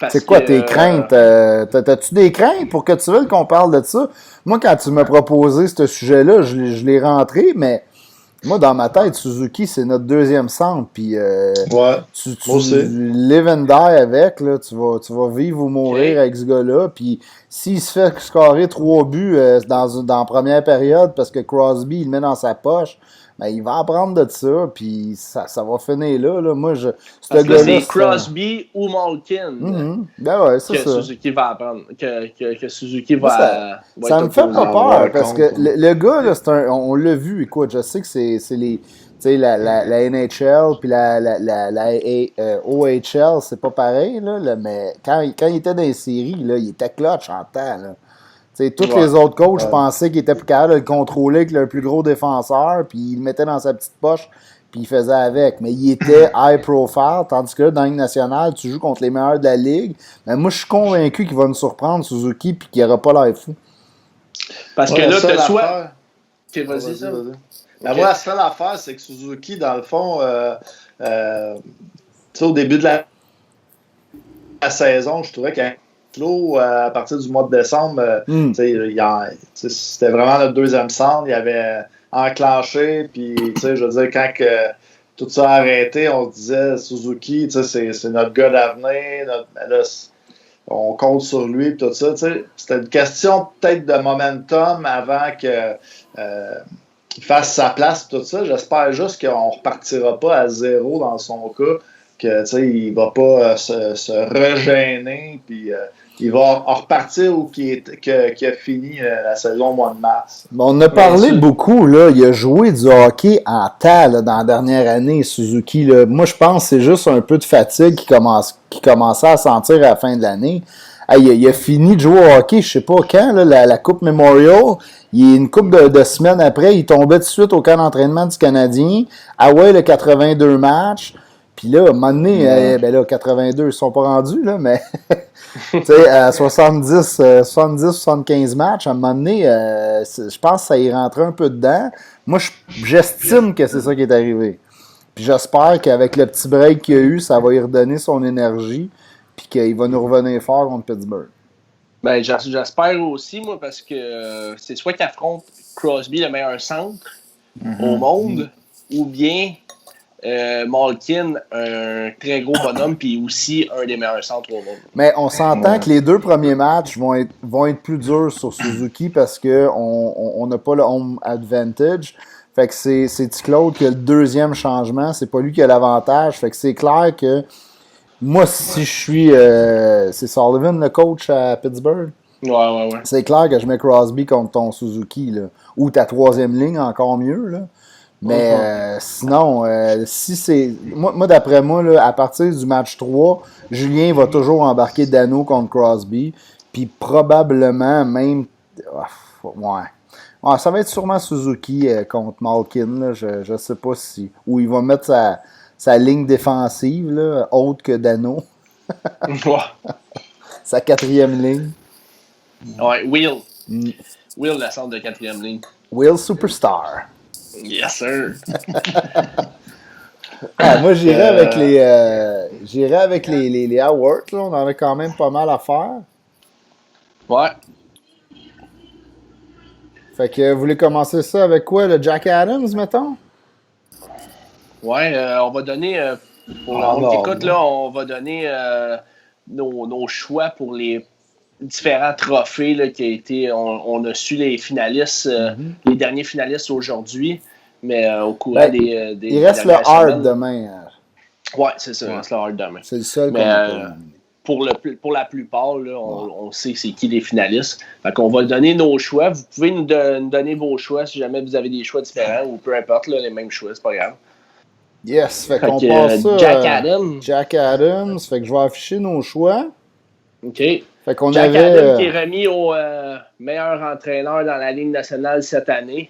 C'est quoi tes craintes? T'as-tu des craintes pour que tu veuilles qu'on parle de ça? Moi, quand tu m'as proposé ce sujet-là, je l'ai rentré, mais moi, dans ma tête, Suzuki, c'est notre deuxième centre. Puis tu live and die avec, là, tu vas vivre ou mourir avec ce gars-là. Puis s'il se fait scorer 3 buts dans la première période parce que Crosby, il le met dans sa poche, il va apprendre de ça, puis ça va finir là. Moi, c'est Crosby ou Malkin c'est ça. Suzuki va apprendre. Que Suzuki va... Ça me fait pas peur, parce que le gars, là, on l'a vu, écoute, je sais que c'est les... Tu sais, la NHL puis la OHL, c'est pas pareil, là, mais quand il était dans les séries, là, il était clutch en temps, là. Tous les autres coachs pensaient qu'il était plus capable de le contrôler avec le plus gros défenseur, puis il le mettait dans sa petite poche, puis il faisait avec. Mais il était high profile, tandis que là, dans la Ligue nationale, tu joues contre les meilleurs de la Ligue. Mais moi, je suis convaincu qu'il va nous surprendre, Suzuki, puis qu'il n'aura pas l'air fou. Parce que là, tu soit... Ok, vas-y, ça. Moi, la seule affaire, c'est que Suzuki, dans le fond, au début de la saison, je trouvais qu'il à partir du mois de décembre, c'était vraiment notre deuxième centre. Il avait enclenché, puis je veux dire, quand tout ça a arrêté, on se disait Suzuki, c'est notre gars d'avenir, on compte sur lui, tout ça. C'était une question peut-être de momentum avant qu'il fasse sa place, tout ça. J'espère juste qu'on ne repartira pas à zéro dans son cas, qu'il ne va pas se regêner, puis il va en repartir ou qui a fini la saison au mois de mars. On a parlé beaucoup, là. Il a joué du hockey en tas là, dans la dernière année, Suzuki. Là. Moi, je pense que c'est juste un peu de fatigue qui commençait à sentir à la fin de l'année. Il a fini de jouer au hockey, je sais pas quand, là, la Coupe Memorial. Une couple de semaines après, il tombait tout de suite au camp d'entraînement du Canadien. le 82 matchs. Puis là, à un moment donné, 82, ils sont pas rendus, là, mais à 70-75 matchs, à un moment donné, je pense que ça y rentrait un peu dedans. Moi, j'estime que c'est ça qui est arrivé. Puis j'espère qu'avec le petit break qu'il y a eu, ça va y redonner son énergie, puis qu'il va nous revenir fort contre Pittsburgh. Ben, j'espère aussi, moi, parce que c'est soit qu'il affronte Crosby, le meilleur centre au monde, ou bien Malkin, un très gros bonhomme, puis aussi un des meilleurs centres au monde. Mais on s'entend que les 2 premiers matchs vont être plus durs sur Suzuki parce qu'on n'a pas le home advantage. Fait que c'est Claude qui a le 2e changement. C'est pas lui qui a l'avantage. Fait que c'est clair que moi, si je suis... c'est Sullivan, le coach à Pittsburgh? Ouais. C'est clair que je mets Crosby contre ton Suzuki, là. Ou ta 3e ligne, encore mieux, là. Mais sinon, si c'est... Moi, d'après moi, là, à partir du match 3, Julien va toujours embarquer Dano contre Crosby. Puis probablement même... Ouais, ça va être sûrement Suzuki contre Malkin. Là, je sais pas si... Ou il va mettre sa ligne défensive, là, autre que Dano. Sa 4e ligne. Ouais, Will. Will, la centre de 4e ligne. Will Superstar. Yes, sir. Moi, j'irais avec les Awards. Là. On en a quand même pas mal à faire. Ouais. Fait que vous voulez commencer ça avec quoi? Le Jack Adams, mettons? Ouais, on va donner... pour le monde qui écoute, là, on va donner nos choix pour les différents trophées là, qui a été... On a su les finalistes, les derniers finalistes aujourd'hui, mais au courant des il reste le Hard demain. Ouais, c'est ça, il reste le Hard demain. C'est le seul qu'on a pas. Pour la plupart, là, on sait c'est qui les finalistes. Fait qu'on va donner nos choix. Vous pouvez nous donner vos choix si jamais vous avez des choix différents ou peu importe, là, les mêmes choix, c'est pas grave. Yes, fait qu'on passe ça. Jack Adams. Jack Adams, fait que je vais afficher nos choix. OK. Fait qu'on Jack Adams qui est remis au meilleur entraîneur dans la Ligue nationale cette année.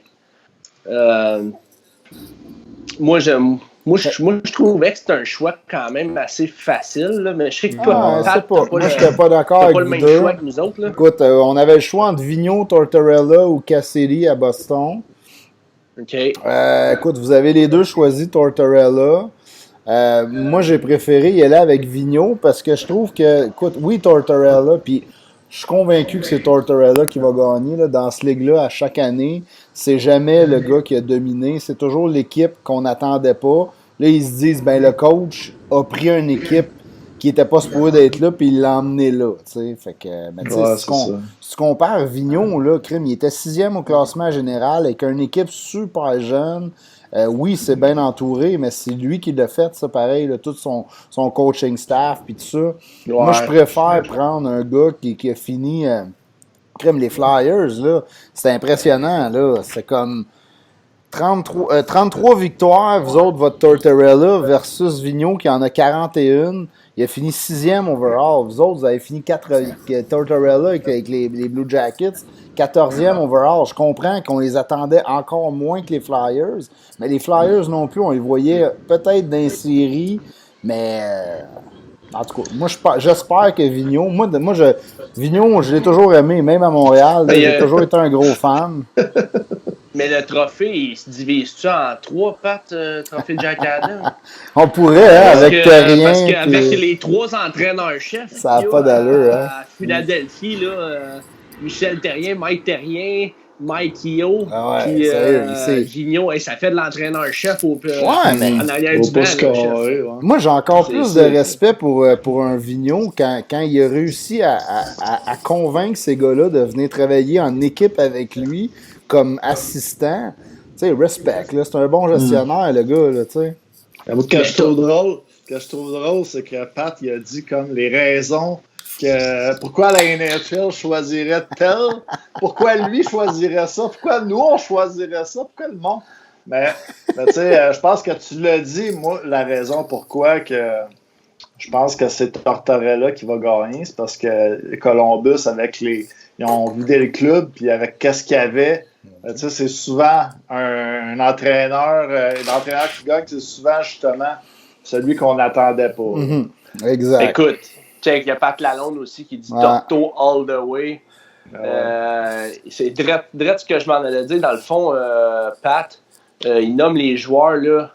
Moi, je trouvais que c'était un choix quand même assez facile, là, mais je sais que toi, moi, je n'étais pas d'accord avec pas le même choix que nous autres. Là. Écoute, on avait le choix entre Vigneault, Tortorella ou Cassidy à Boston. OK. Écoute, vous avez les deux choisi Tortorella. Moi, j'ai préféré y aller avec Vigneault parce que je trouve que, écoute, oui, Tortorella, puis je suis convaincu que c'est Tortorella qui va gagner là, dans ce ligue-là à chaque année. C'est jamais le gars qui a dominé. C'est toujours l'équipe qu'on n'attendait pas. Là, ils se disent, ben le coach a pris une équipe qui n'était pas supposée d'être là, puis il l'a emmené là. T'sais. Fait que, ben, si tu compares Vigneault, là, Crime, il était 6e au classement général avec une équipe super jeune. Oui, c'est bien entouré, mais c'est lui qui l'a fait, ça, pareil, là, tout son coaching staff, puis tout ça. Ouais, moi, je préfère prendre un gars qui a fini, crème les Flyers, là. C'est impressionnant, là. C'est comme 33 victoires, vous autres, votre Tortorella, versus Vigneault qui en a 41. Il a fini 6e overall. Vous autres, vous avez fini Tortorella avec les Blue Jackets. 14e overall. Je comprends qu'on les attendait encore moins que les Flyers, mais les Flyers non plus, on les voyait peut-être dans les séries, mais en tout cas, moi j'espère que Vigneault, Vigneault, je l'ai toujours aimé, même à Montréal, j'ai toujours été un gros fan. Mais le trophée, il se divise-tu en 3 pattes, trophée Jack Adams? On pourrait, avec Terrien. Parce qu'avec les 3 entraîneurs-chefs, ça n'a pas d'allure. À Philadelphie, là, Michel Terrien, Mike Terrien, Mike Yeo, puis Vigneault, ça fait de l'entraîneur-chef en arrière du banc. Moi, j'ai encore plus de respect pour un Vigneault quand il a réussi à convaincre ces gars-là de venir travailler en équipe avec lui comme assistant. Tu sais, respect, là, c'est un bon gestionnaire, le gars, là, tu sais. Ce que je trouve drôle, c'est que Pat, il a dit comme les raisons pourquoi la NHL choisirait tel, pourquoi lui choisirait ça, pourquoi nous on choisirait ça, pourquoi le monde. Mais tu sais, je pense que tu l'as dit, moi, la raison pourquoi que je pense que c'est Tortorella qui va gagner, c'est parce que Columbus, ils ont vidé le club, puis avec qu'est-ce qu'il y avait, tu sais, c'est souvent un entraîneur qui gagne, c'est souvent justement celui qu'on n'attendait pas. Mm-hmm. Exact. Écoute, check, il y a Pat Lalonde aussi qui dit Torto all the way. C'est direct ce que je m'en allais dire. Dans le fond, Pat, il nomme les joueurs, là.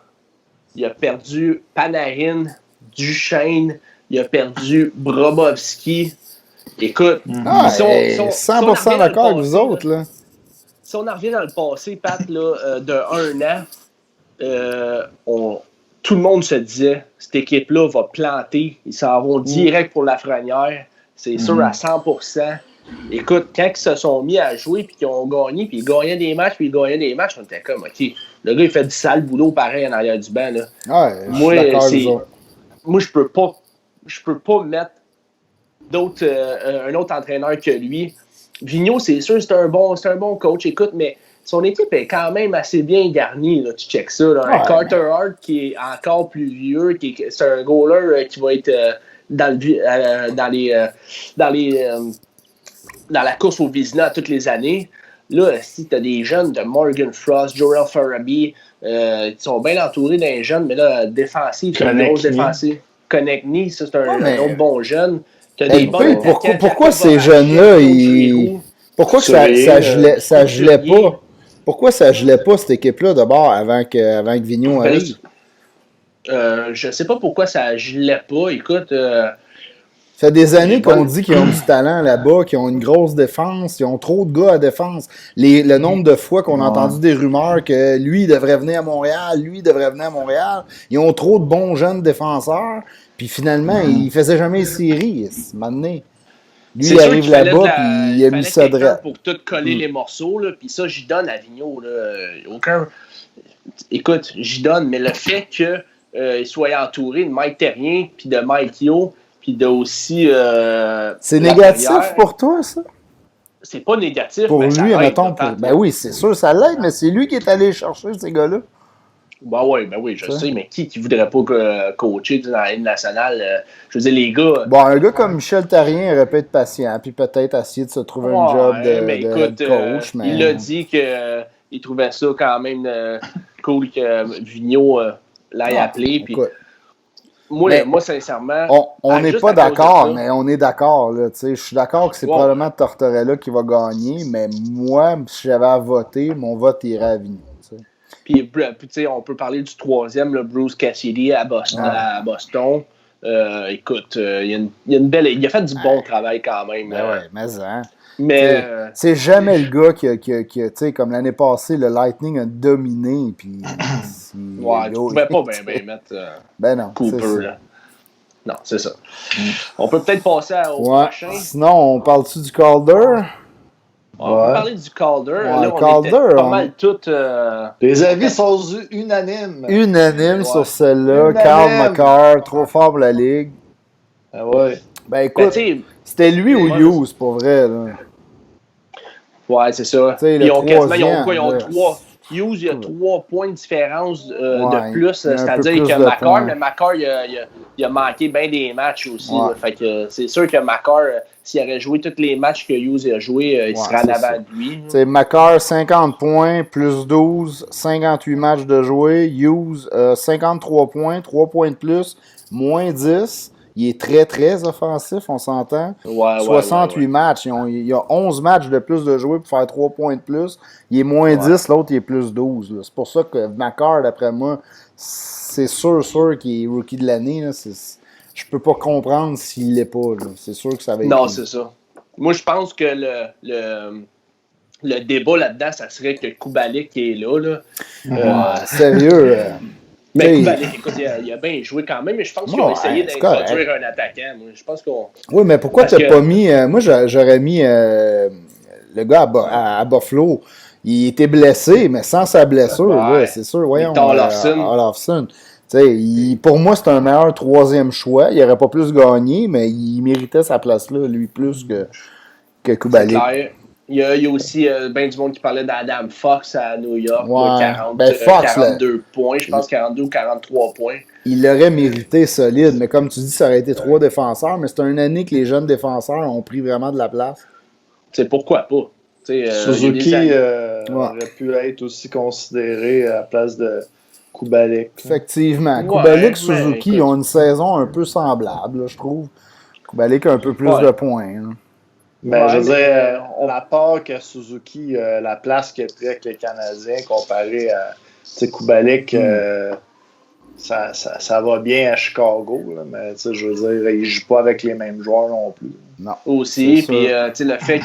Il a perdu Panarin, Duchesne, il a perdu Bobrovski. Écoute, Ah, 100% d'accord avec vous autres, là. Si on en revient dans le passé, Pat, là, de 1 an, tout le monde se disait, cette équipe-là va planter, ils s'en vont direct pour la Lafrenière, c'est sûr à 100%. Écoute, quand ils se sont mis à jouer, puis qu'ils ont gagné, puis ils gagnaient des matchs, on était comme, OK, le gars, il fait du sale boulot pareil en arrière du banc, là. Ouais, Moi, je peux pas mettre un autre entraîneur que lui. Vigneault, c'est sûr, c'est un bon coach. Écoute, mais son équipe est quand même assez bien garnie. Là, tu checks ça. Là. Un Carter Hart qui est encore plus vieux, c'est un goaler qui va être dans la course au Vizina toutes les années. Là, si tu as des jeunes de Morgan Frost, Joel Farabee, qui sont bien entourés d'un jeune, mais là, défensif, c'est une grosse défensive. Konechny, ça, c'est un autre bon jeune. Pourquoi ces jeunes-là, pourquoi que ça gelait pas? Pourquoi ça gelait pas cette équipe-là d'abord avant que Vigneault arrive? Je sais pas pourquoi ça gelait pas. Écoute, ça fait des années qu'on dit qu'ils ont du talent là-bas, qu'ils ont une grosse défense, ils ont trop de gars à défense. Le nombre de fois qu'on a entendu des rumeurs que lui devrait venir à Montréal, ils ont trop de bons jeunes défenseurs, puis finalement, ils faisaient jamais les séries. Maintenant, lui, il arrive là-bas, puis il a mis ça droit. Pour tout coller les morceaux, puis ça, j'y donne à Vigneault. Écoute, j'y donne, mais le fait qu'il soit entouré de Mike Terrien, puis de Mike Yo, puis de aussi. C'est négatif pour toi, ça? C'est pas négatif. Pour lui, admettons. Ben oui, c'est sûr, ça l'aide, mais c'est lui qui est allé chercher ces gars-là. Ben oui, je sais, mais qui voudrait pas coacher dans la Ligue nationale? Je veux dire, les gars. Bon, un gars comme Michel Therrien aurait pu être patient, puis peut-être essayer de se trouver un job de coach. Mais... Il a dit qu'il trouvait ça quand même cool que Vigneault l'ait appelé. Puis. Moi, sincèrement... On n'est pas d'accord, mais on est d'accord. Je suis d'accord que c'est probablement Tortorella qui va gagner, mais moi, si j'avais à voter, mon vote irait à Vigneault. Puis on peut parler du troisième, le Bruce Cassidy à Boston. Écoute, il a fait du bon travail quand même. Mais c'est jamais le gars qui comme l'année passée, le Lightning a dominé. Puis, tu pouvais pas mettre Cooper. Là. Non, c'est ça. On peut peut-être passer au prochain. Sinon, on parle-tu du Calder? On va parler du Calder. Là, on était pas mal toutes... Les avis sont unanimes. Unanimes sur celle-là. Carl McCarr, trop fort pour la Ligue. Ah ouais. Ben écoute, c'était lui ou Hughes, pour vrai. Là. Ouais, c'est ça. Puis ils ont 3... Hughes, il y a 3 points de différence de plus. C'est-à-dire que McCarr, il a manqué bien des matchs aussi. Là, fait que c'est sûr que McCarr, s'il aurait joué tous les matchs que Hughes a joué, il serait en avant de lui. McCarr, 50 points, plus 12, 58 matchs de jouer. Hughes, 53 points, 3 points de plus, moins 10. Il est très, très offensif, on s'entend. 68 matchs. Il y a 11 matchs de plus de jouer pour faire 3 points de plus. Il est moins 10, l'autre, il est plus 12. Là. C'est pour ça que McCarr, d'après moi, c'est sûr qu'il est rookie de l'année. Là. Je peux pas comprendre s'il l'est pas. Là. C'est sûr que ça va être... Non, c'est ça. Moi, je pense que le débat là-dedans, ça serait que Kubalik est là. Sérieux. Mais Kubalik, écoute, il a bien joué quand même, mais je pense qu'ils ont essayé d'introduire un attaquant. Moi, je pense qu'on... Oui, mais pourquoi tu n'as pas mis... moi, j'aurais mis le gars à Buffalo. Il était blessé, mais sans sa blessure, c'est sûr. Voyons, Olofsson. Pour moi, c'est un meilleur troisième choix. Il n'aurait pas plus gagné, mais il méritait sa place-là, lui, plus que Kubalik. Il y a aussi ben du monde qui parlait d'Adam Fox à New York. Fox, 42 points, je pense 42 ou 43 points. Il l'aurait mérité solide, mais comme tu dis, ça aurait été 3 défenseurs, mais c'est une année que les jeunes défenseurs ont pris vraiment de la place. C'est pourquoi pas. Suzuki aurait pu être aussi considéré à la place de Kubalik. Effectivement. Kubalik, Suzuki ont une saison un peu semblable, là, je trouve. Kubalik a un peu plus de points. Là. Mais je veux dire, la part que Suzuki, la place qu'il a pris avec les Canadiens comparé à Kubalik, ça va bien à Chicago, là, mais je veux dire, ils ne jouent pas avec les mêmes joueurs non plus. Non. Aussi, puis le fait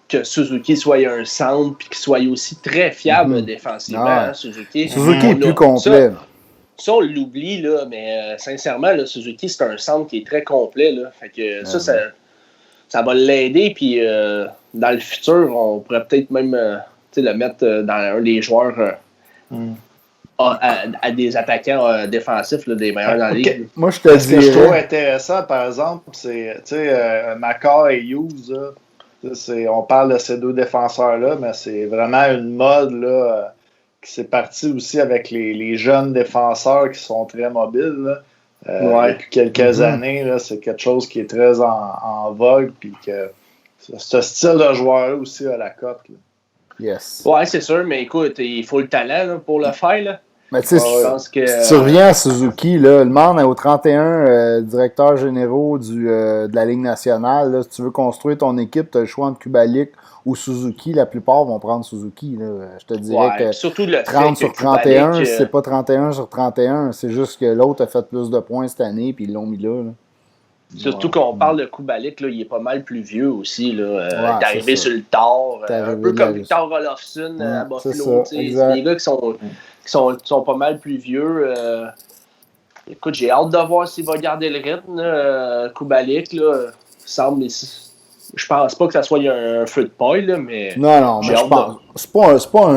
que Suzuki soit un centre puis qu'il soit aussi très fiable défensivement, Ah. Suzuki. Suzuki est plus complet. Ça, on l'oublie, là, mais sincèrement, là, Suzuki, c'est un centre qui est très complet. Là, fait que ça va l'aider. Puis dans le futur, on pourrait peut-être même le mettre dans un des joueurs à des attaquants défensifs là, des meilleurs dans la ligue. Moi, je te Ce que je trouve dirais. intéressant, par exemple, c'est Makar et Hughes. Là, on parle de ces deux défenseurs-là, mais c'est vraiment une mode là, qui s'est partie aussi avec les jeunes défenseurs qui sont très mobiles. Là. Depuis quelques années, là, c'est quelque chose qui est très en vogue. Puis que ce style de joueur-là aussi a la cote. Là. Yes. Ouais, c'est sûr, mais écoute, il faut le talent là, pour le faire. Là. Mais tu sais, je pense que, si tu reviens à Suzuki, là, le monde est aux 31 directeurs généraux de la Ligue nationale. Là, si tu veux construire ton équipe, tu as le choix entre Kubalik ou Suzuki. La plupart vont prendre Suzuki. Là. Je te dirais que surtout le 30 fait sur 31, c'est pas 31 sur 31. C'est juste que l'autre a fait plus de points cette année puis ils l'ont mis là. Surtout qu'on parle de Kubalik, là, il est pas mal plus vieux aussi. Là. Il est arrivé sur le tard, un peu comme Victor Olofsson à Buffalo. C'est des gars qui sont pas mal plus vieux. Écoute, j'ai hâte de voir s'il va garder le rythme. Kubalik, là, semble. Je pense pas que ça soit un feu de paille, là, mais. Non, mais je pense. C'est pas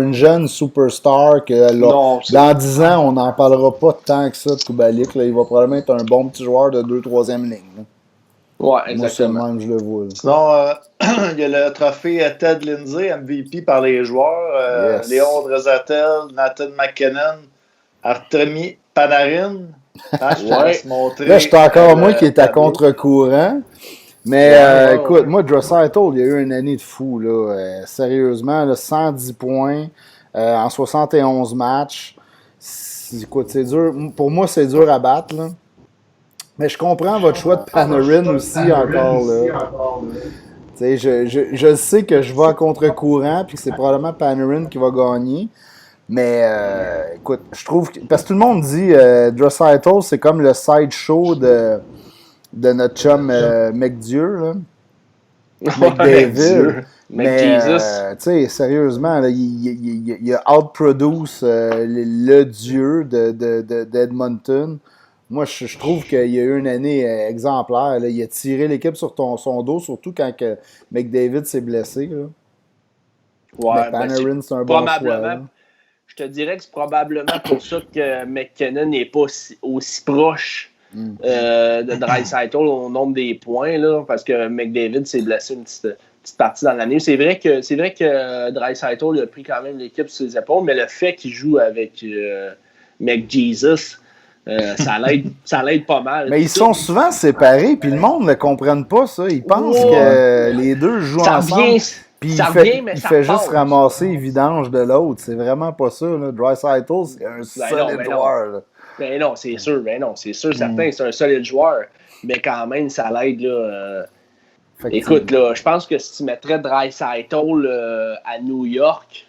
une jeune superstar que là, dans 10 ans, on n'en parlera pas tant que ça de Kubalik. Là, il va probablement être un bon petit joueur de 2-3e ligne. Là. Ouais, exactement. Moi, même, je le vois. Là. Sinon, il y a le trophée Ted Lindsay, MVP par les joueurs. Yes. Léon Draisaitl, Nathan McKinnon, Artemi Panarin. Là, je suis encore moi qui est à contre-courant. Mais écoute, moi, Draisaitl, il y a eu une année de fou. Là. Sérieusement, là, 110 points en 71 matchs. Écoute, c'est dur. Pour moi, c'est dur à battre. Là. Mais je comprends votre choix de Panarin aussi encore. Là. Je sais que je vais à contre-courant puis que c'est probablement Panarin qui va gagner. Mais écoute, je trouve que. Parce que tout le monde dit Draisaitl, c'est comme le sideshow de notre chum McDieu, là. McDavid. Mais, tu sais, sérieusement, là, il a outproduce le dieu d'Edmonton. Moi, je trouve qu'il y a eu une année exemplaire. Là. Il a tiré l'équipe sur son dos, surtout quand McDavid s'est blessé. Là. Ouais, Panarin, c'est un bon choix. Là. Je te dirais que c'est probablement pour ça que McKinnon n'est pas aussi proche de Draisaitl au nombre des points, là, parce que McDavid s'est blessé une petite partie dans l'année. C'est vrai que Draisaitl a pris quand même l'équipe sur ses épaules, mais le fait qu'il joue avec McJesus, ça l'aide pas mal. Mais ils sont souvent séparés, puis le monde ne comprenne pas ça. Ils pensent que les deux jouent ensemble. Puis il fait juste ramasser les vidanges de l'autre. C'est vraiment pas ça. Draisaitl, c'est un solide joueur. Ben non, c'est sûr. Certain, c'est un solide joueur. Mais quand même, ça l'aide. Là, écoute, là, je pense que si tu mettrais Draisaitl à New York,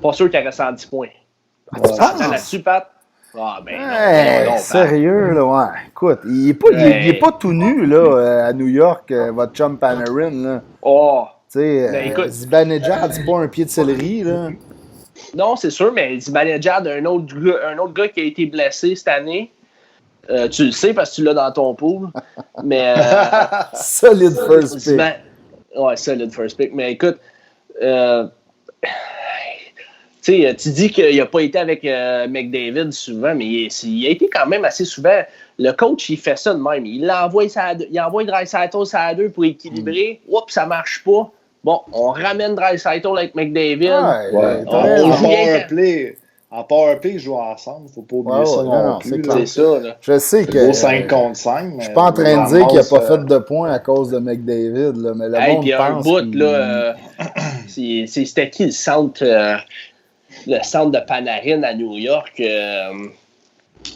pas sûr qu'il aurait 110 points. Tu penses là-dessus, Pat? Ah, ben non, sérieux, là, ouais. Écoute, il est pas tout nu, là, à New York, votre chum Panarin, là. Oh! Tu sais, Zibanejad, c'est pas un pied de céleri, là. Non, c'est sûr, mais Zibanejad, un autre gars qui a été blessé cette année, tu le sais parce que tu l'as dans ton pool, mais... solide first pick. Ouais, solide first pick. Mais écoute, tu dis qu'il n'a pas été avec McDavid souvent, mais il a été quand même assez souvent. Le coach, il fait ça de même. Il envoie Draisaitl à 2 pour équilibrer. Oups, ça marche pas. Bon, on ramène Draisaitl avec McDavid. En powerplay, ils jouent ensemble. Faut pas oublier ça non plus. C'est ça. Là. Je sais que. 5 contre 5. Je suis pas en train de dire qu'il n'a pas fait de points à cause de McDavid. Là, mais le monde pense. Un bout, là, c'était qui le centre de Panarin à New York?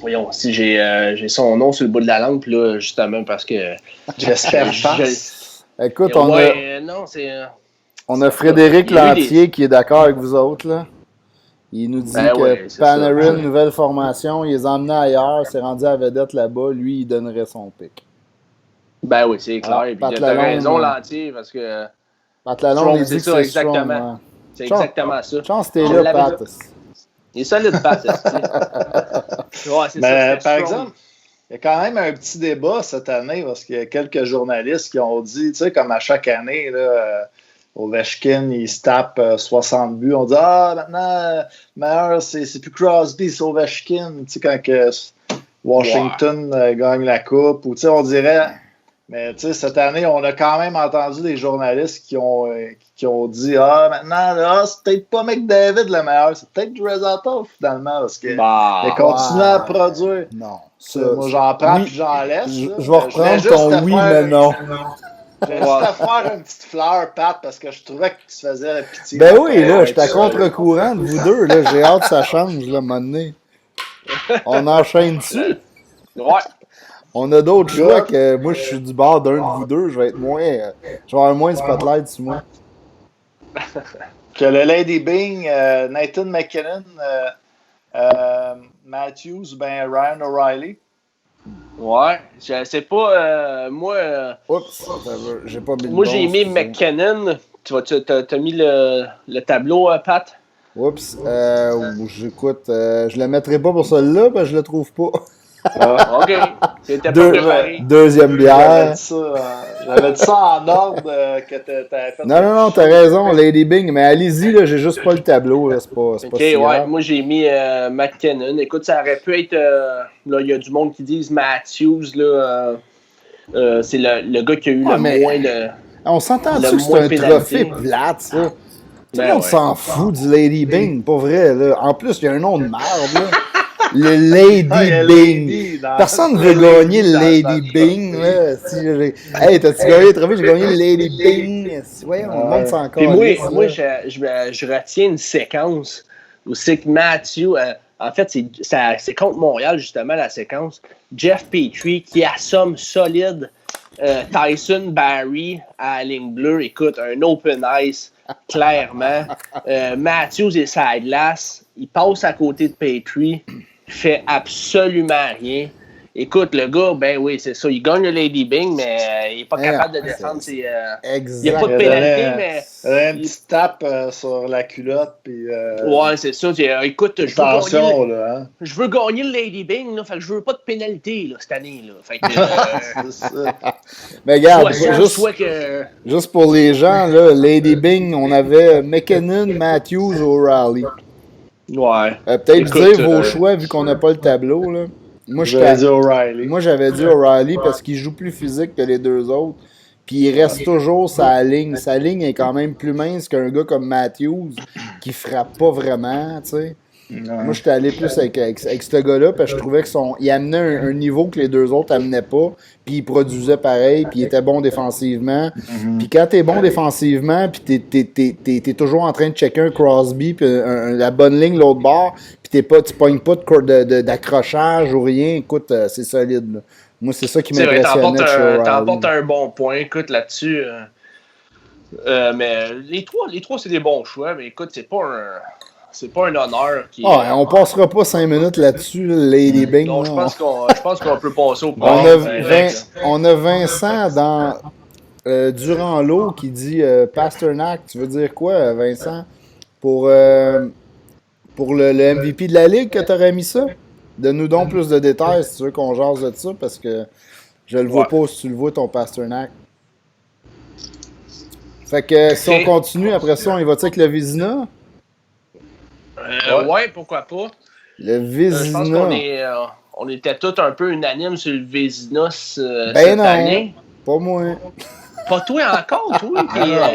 Voyons, si j'ai son nom sur le bout de la langue, là, justement, parce que. J'espère pas. Écoute, on a Frédéric Lantier qui est d'accord avec vous autres. Là. Il nous dit Ben que ouais, c'est Panarin, ça. nouvelle formation, il les a emmenés ailleurs, s'est rendu à la vedette là-bas, lui, il donnerait son pic. Ben oui, c'est clair. Ah, Puis Pat t'as Lalonde, raison, l'entier, parce que Pat Lalonde, Strong, il c'est dit que ça, c'est exactement. Strong. Ouais. C'est exactement ça. Chance que t'es On là, l'avait Pat. Il est solide, Pat. Ouais, c'est Mais ça. par exemple, il y a quand même un petit débat cette année parce qu'il y a quelques journalistes qui ont dit, tu sais, comme à chaque année, là, Ovechkin, il se tape 60 buts. On dit, maintenant, meilleur, c'est plus Crosby, c'est Ovechkin. Tu sais, quand que Washington gagne la coupe, ou tu sais, on dirait. Mais tu sais, cette année, on a quand même entendu des journalistes qui ont dit, maintenant, là, c'est peut-être pas McDavid le meilleur, c'est peut-être Draisaitl finalement, parce qu'il continue à produire. Non. Moi, j'en prends oui, puis j'en laisse. Je vais reprendre ton oui, mais non. Je vais juste te faire une petite fleur, Pat, parce que je trouvais que tu faisais pitié. Ben oui, là, j'étais à contre-courant de vous deux. Là, j'ai hâte que ça change, là, à un moment donné. On enchaîne dessus. Ouais. On a d'autres choix que moi, je suis du bord d'un de vous deux. Je vais être moins. Je vais avoir moins de spotlight sur moi. Que le Lady Bing, Nathan McKinnon, Matthews, ben Ryan O'Reilly. Ouais, je sais pas, moi. Oups, j'ai pas mis le Moi, bon, j'ai mis excusez. McKinnon. T'as mis le tableau, Pat? Oups, j'écoute. Je le mettrai pas pour celui-là, parce que je le trouve pas. OK. C'était pas préparé. Deuxième bière. J'avais dit ça en ordre que t'avais fait. Non, t'as raison, Lady Bing, mais allez-y, là, j'ai juste pas le tableau, là, c'est pas OK, si grave. moi j'ai mis McKinnon. Écoute, ça aurait pu être. Là, il y a du monde qui disent Matthews, là. C'est le gars qui a eu le moins de. On s'entend-tu le que c'est moins un pénalité? trophée plate, ça? Tout le Ben monde ouais. s'en fout du Lady Bing, pas vrai, là. En plus, il y a un nom de merde, là. Le Lady Bing. Personne ne veut gagner le Lady Bing, là. Hey, t'as-tu gagné le trophée? J'ai gagné le Lady Bing. Voyons, le monde s'en Puis calisse, moi, là. je retiens une séquence où c'est que Matthew, en fait, c'est contre Montréal, justement, la séquence. Jeff Petrie qui assomme solide Tyson Barrie à la ligne bleue. Écoute, un open ice, clairement. Matthews est sa glace. Il passe à côté de Petrie. Fait absolument rien. Écoute, le gars, ben oui, c'est ça. Il gagne le Lady Bing, mais il n'est pas capable de défendre ses. Il n'y a pas de pénalité, mais. Une petite tape sur la culotte. Puis, ouais, c'est ça. Écoute, attention, là. Hein? Je veux gagner le Lady Bing, là, fait que je veux pas de pénalité là, cette année. Là, fait que, c'est ça. Mais regarde, juste pour les gens, là, Lady Bing, on avait McKinnon, Matthews, O'Reilly. Ouais. Peut-être dire vos choix vu qu'on n'a pas le tableau. Là. Moi, j'avais dit O'Reilly. Moi, j'avais dit O'Reilly parce qu'il joue plus physique que les deux autres. Puis il reste toujours sa ligne. Sa ligne est quand même plus mince qu'un gars comme Matthews qui frappe pas vraiment, tu sais. Moi, j'étais allé plus avec ce gars-là parce que je trouvais qu'il amenait un niveau que les deux autres amenaient pas. Puis il produisait pareil, puis il était bon défensivement. Puis quand t'es bon défensivement, puis t'es toujours en train de checker un Crosby, puis la bonne ligne l'autre bord, puis tu pognes pas d'accrochage ou rien, écoute, c'est solide. Là. Moi, c'est ça qui m'impressionnait de chez O'Reilly. T'emportes un bon point, écoute, là-dessus. Mais les trois, c'est des bons choix, mais écoute, c'est pas un honneur qui. On passera pas 5 minutes là-dessus, Lady Bing. Non, je pense qu'on peut passer au point. On a Vincent dans Durant l'eau qui dit Pasternak. Tu veux dire quoi, Vincent? Pour le MVP de la Ligue que tu aurais mis ça? Donne-nous donc plus de détails si tu veux qu'on jase de ça, parce que je le vois pas si tu le vois, ton Pasternak. Fait que si on continue, après ça, on y va-tu avec le Vézina? Ouais, pourquoi pas. Le Vézina. Je pense qu'on était tous un peu unanimes sur le Vézina cette année. Pas moi. Pas toi encore, toi,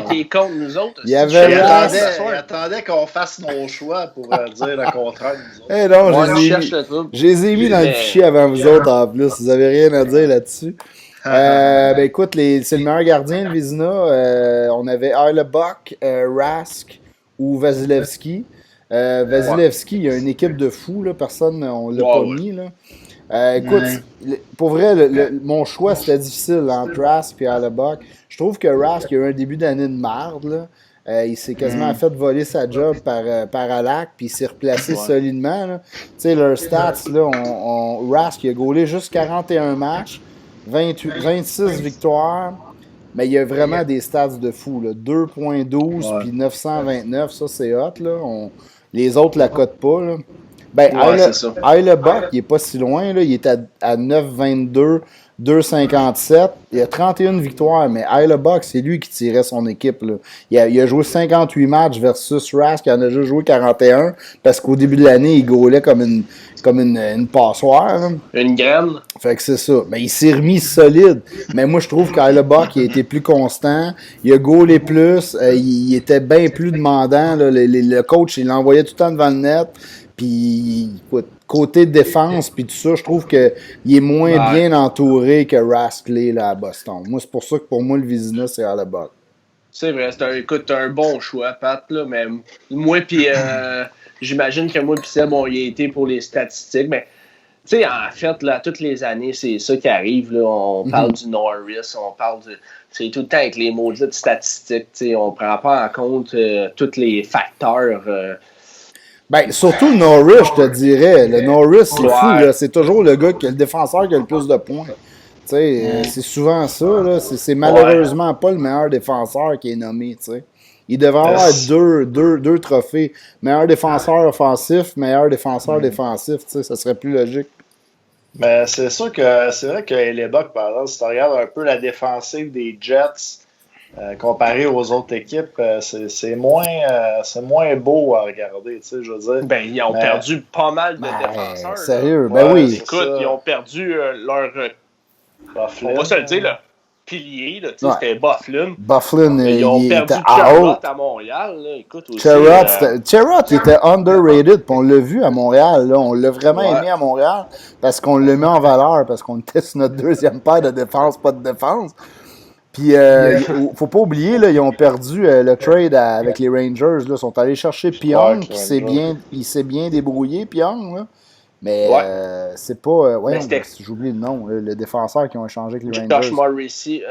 qui est contre nous autres. Il attendait qu'on fasse nos choix pour dire le contraire de nous autres. Eh non, je les ai mis dans le fichier avant vous autres en plus. Vous avez rien à dire là-dessus. Ben écoute, c'est le meilleur gardien, le Vézina. On avait Hellebuyck, Rask ou Vasilevski. Vasilevski, il y a une équipe de fous, là, personne, on l'a pas mis. Là. Écoute, pour vrai, mon choix c'était difficile entre Rask et Hellebuyck. Je trouve que Rask a eu un début d'année de marde. Il s'est quasiment fait voler sa job par Alak, puis il s'est replacé solidement. Tu sais, leurs stats, là, Rask il a gaulé juste 41 matchs, 26 victoires, mais il y a vraiment des stats de fou. 2.12 puis 929, ça c'est hot. Là. Les autres la cotent pas. Là. Ben, Buck, il est pas si loin. Là. Il est à 9.22. 2,57. Il a 31 victoires, mais Buck, c'est lui qui tirait son équipe. Là. Il a joué 58 matchs versus Rask, qui en a juste joué 41, parce qu'au début de l'année, il gaulait comme une passoire. Là. Une graine. Fait que c'est ça. Mais il s'est remis solide. Mais moi, je trouve Buck, il a été plus constant. Il a gaulé plus. Il était bien plus demandant. Là. Le coach, il l'envoyait tout le temps devant le net. Puis, écoute, côté défense, puis tout ça, je trouve qu'il est moins bien entouré que Rask là, à Boston. Moi, c'est pour ça que pour moi, le Vizina, c'est Buck. C'est vrai, c'est un bon choix, Pat, là, mais moi, puis j'imagine que moi, puis Seb, on y a été pour les statistiques, mais tu sais, en fait, là, toutes les années, c'est ça qui arrive, là, on parle du Norris, on parle c'est tout le temps avec les maudites statistiques, tu sais, on prend pas en compte tous les facteurs. Ben, surtout le Norris, je te dirais. Le Norris, c'est fou, là. C'est toujours le défenseur qui a le plus de points. Tu sais, c'est souvent ça, là. C'est malheureusement pas le meilleur défenseur qui est nommé, tu sais. Il devrait avoir deux trophées. Meilleur défenseur offensif, meilleur défenseur défensif, tu sais. Ça serait plus logique. Mais c'est sûr que c'est vrai que les Bucks, par exemple, si tu regardes un peu la défensive des Jets, comparé aux autres équipes, c'est moins beau à regarder, tu sais, je veux dire. Ben, ils ont perdu pas mal de défenseurs. Sérieux, ben oui. Écoute, ils ont perdu leur... on va se le dire, là. Pilier, là, c'était Byfuglien. Byfuglien, ils ont perdu Chariot à Montréal. Là. Écoute, aussi, Chariot était underrated, puis on l'a vu à Montréal. Là. On l'a vraiment aimé à Montréal parce qu'on l'a mis en valeur, parce qu'on était sur notre deuxième paire de défense, pas de défense. Puis, faut pas oublier, là, ils ont perdu le trade avec les Rangers. Ils sont allés chercher Pyong, il s'est bien débrouillé, Pyong. Là. Mais c'est pas... j'oublie le nom, le défenseur qui ont échangé avec les Rangers. Josh Morrissey.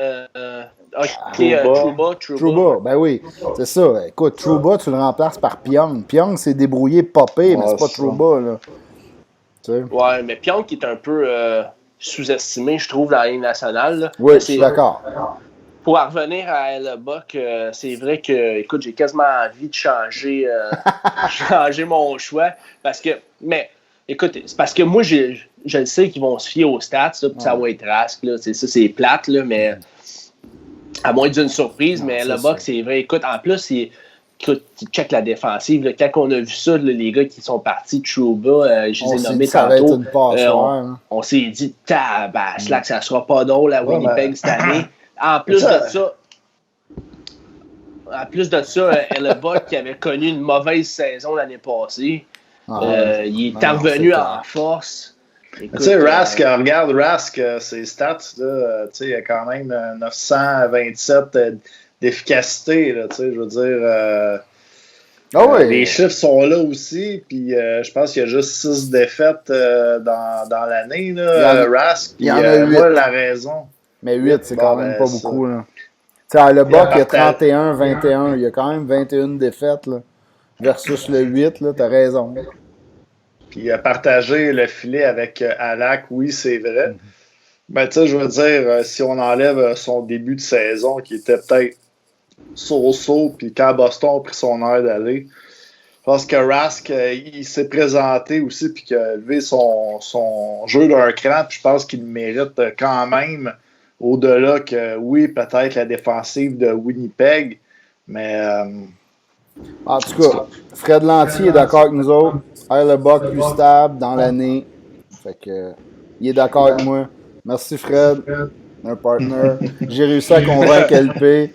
Trouba, ben oui, c'est ça. Écoute, Trouba, tu le remplaces par Pyong. Pyong s'est débrouillé popé, mais c'est pas Trouba, là. Tu sais. Ouais, mais Pyong qui est un peu sous-estimé, je trouve, dans la Ligue nationale. Là. Oui, je suis d'accord. Pour en revenir à Buck, c'est vrai que, écoute, j'ai quasiment envie de changer mon choix. Parce que, mais, écoute, c'est parce que moi, je le sais qu'ils vont se fier aux stats, là, puis ça va être Rask, là, c'est plate, là, mais à moins d'une surprise, mais le Buck, c'est vrai. Écoute, en plus, écoute, tu check la défensive. Là, quand on a vu ça, là, les gars qui sont partis, Trouba, je les ai nommés tantôt, on s'est dit, Slack, ça sera pas drôle à Winnipeg cette année. En plus de ça, Buck qui avait connu une mauvaise saison l'année passée, il est revenu en force. Tu sais, Rask, regarde Rask, ses stats, là, il a quand même 927 d'efficacité, là, je veux dire... les chiffres sont là aussi, puis je pense qu'il y a juste 6 défaites dans l'année, là, Rask. Il y en a 8. Moi, la raison... Mais 8, c'est quand même pas beaucoup. Là. Tu sais, le Buck, il y a 31-21. Il y a quand même 21 défaites. Là, versus le 8, là, t'as raison. Puis il a partagé le filet avec Alak, oui, c'est vrai. Mais tu sais, je veux dire, si on enlève son début de saison, qui était peut-être so-so, puis quand Boston a pris son air d'aller, je pense que Rask, il s'est présenté aussi, puis qu'il a levé son jeu d'un cran, puis je pense qu'il le mérite quand même. Au-delà que, oui, peut-être la défensive de Winnipeg, mais... en tout cas, Fred Lanty est d'accord avec nous autres. Le Buck plus stable dans l'année. Fait que, il est d'accord avec moi. Merci, Fred. Un partner. J'ai réussi à convaincre LP.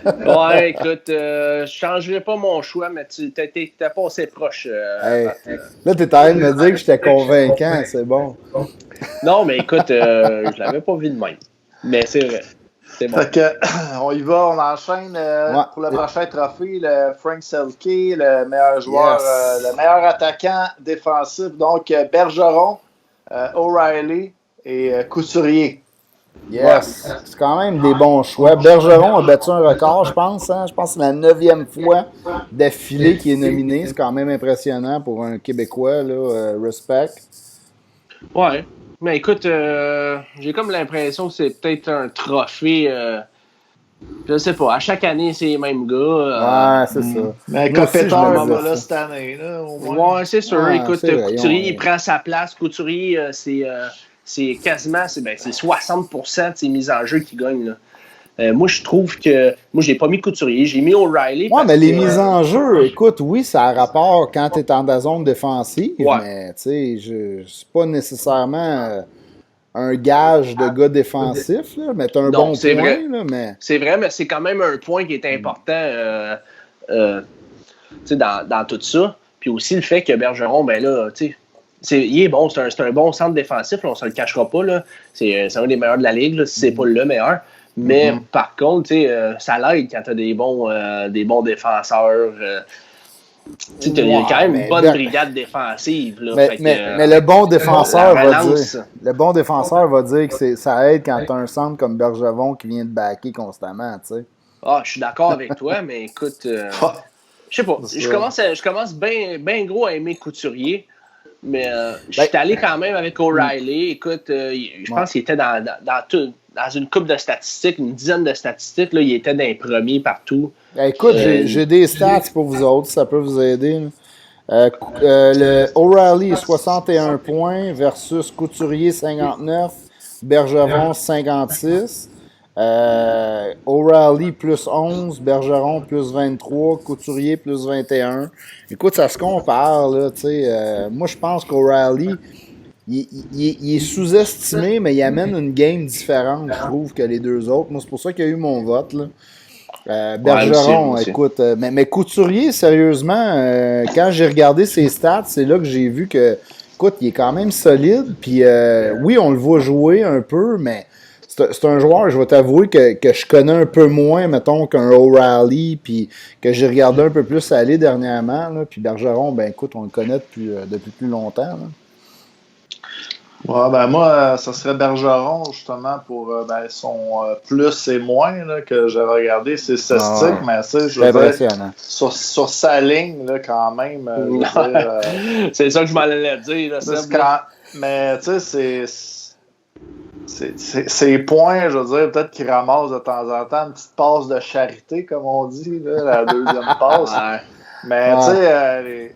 Ouais, écoute, je changerai pas mon choix, mais tu t'es pas assez proche. Là, t'es en train de me dire que j'étais convaincant, c'est bon. Non, mais écoute, je l'avais pas vu de même. Mais c'est vrai. C'est bon. Fait que, on y va, on enchaîne pour le prochain trophée, le Frank Selke, le meilleur joueur, le meilleur attaquant défensif. Donc, Bergeron, O'Reilly et Couturier. Yes. C'est quand même des bons choix. Bergeron a battu un record, je pense. Hein? Je pense que c'est la 9e fois d'affilée qu'il est nominé. C'est quand même impressionnant pour un Québécois. Là, respect. Ouais. Mais écoute, j'ai comme l'impression que c'est peut-être un trophée. Je sais pas. À chaque année, c'est les mêmes gars. Ouais, c'est ça. Mais Kopitar va là cette année. Là, au moins. Ouais, c'est sûr. Ouais, écoute, c'est vrai, Couturier, il prend sa place. Couturier, c'est quasiment 60% de ses mises en jeu qui gagnent. Là. Moi, je trouve que. Moi, j'ai pas mis Couturier, j'ai mis O'Reilly. Ouais, mais les mises en jeu, écoute, oui, ça a rapport quand tu es dans ta zone défensive, mais tu sais, c'est pas nécessairement un gage de gars défensif, là, mais t'as un bon point. Vrai. Là, mais... C'est vrai, mais c'est quand même un point qui est important dans tout ça. Puis aussi le fait que Bergeron, ben là, tu sais, il est bon, c'est un bon centre défensif, là, on se le cachera pas. Là. C'est un des meilleurs de la ligue, là, si c'est pas le meilleur. Mais par contre, ça l'aide quand tu as des bons défenseurs. Il y a quand même une bonne brigade défensive. Là, mais le bon défenseur va dire que ça aide quand tu as un centre comme Bergevon qui vient de backer constamment. T'sais. Ah, je suis d'accord avec toi, mais écoute, je sais pas. Je commence bien gros à aimer Couturier. Mais je suis allé quand même avec O'Reilly. Écoute, je pense qu'il était dans une couple de statistiques, une dizaine de statistiques. Là, il était dans les premiers partout. Écoute, j'ai des stats pour vous autres, ça peut vous aider. Le O'Reilly, 61 points versus Couturier, 59. Bergeron, 56. O'Reilly plus 11, Bergeron plus 23, Couturier plus 21. Écoute, ça se compare, là, tu sais. Moi, je pense qu'O'Reilly, il est sous-estimé, mais il amène une game différente, je trouve, que les deux autres. Moi, c'est pour ça qu'il y a eu mon vote, là. Bergeron, aussi. Écoute, mais Couturier, sérieusement, quand j'ai regardé ses stats, c'est là que j'ai vu que, écoute, il est quand même solide, puis oui, on le voit jouer un peu, mais c'est un joueur, je vais t'avouer, que je connais un peu moins, mettons, qu'un O'Reilly, puis que j'ai regardé un peu plus aller dernièrement. Là, puis Bergeron, ben écoute, on le connaît depuis plus longtemps. Là. Ouais, ben moi, ça serait Bergeron, justement, pour son plus et moins là, que j'ai regardé ses statistiques, mais tu sais, je veux dire, sur sa ligne, là, quand même. c'est ça que je m'en allais dire. Là, mais tu sais, c'est points, je veux dire, peut-être qu'il ramasse de temps en temps une petite passe de charité, comme on dit, là, la deuxième passe. Mais tu sais,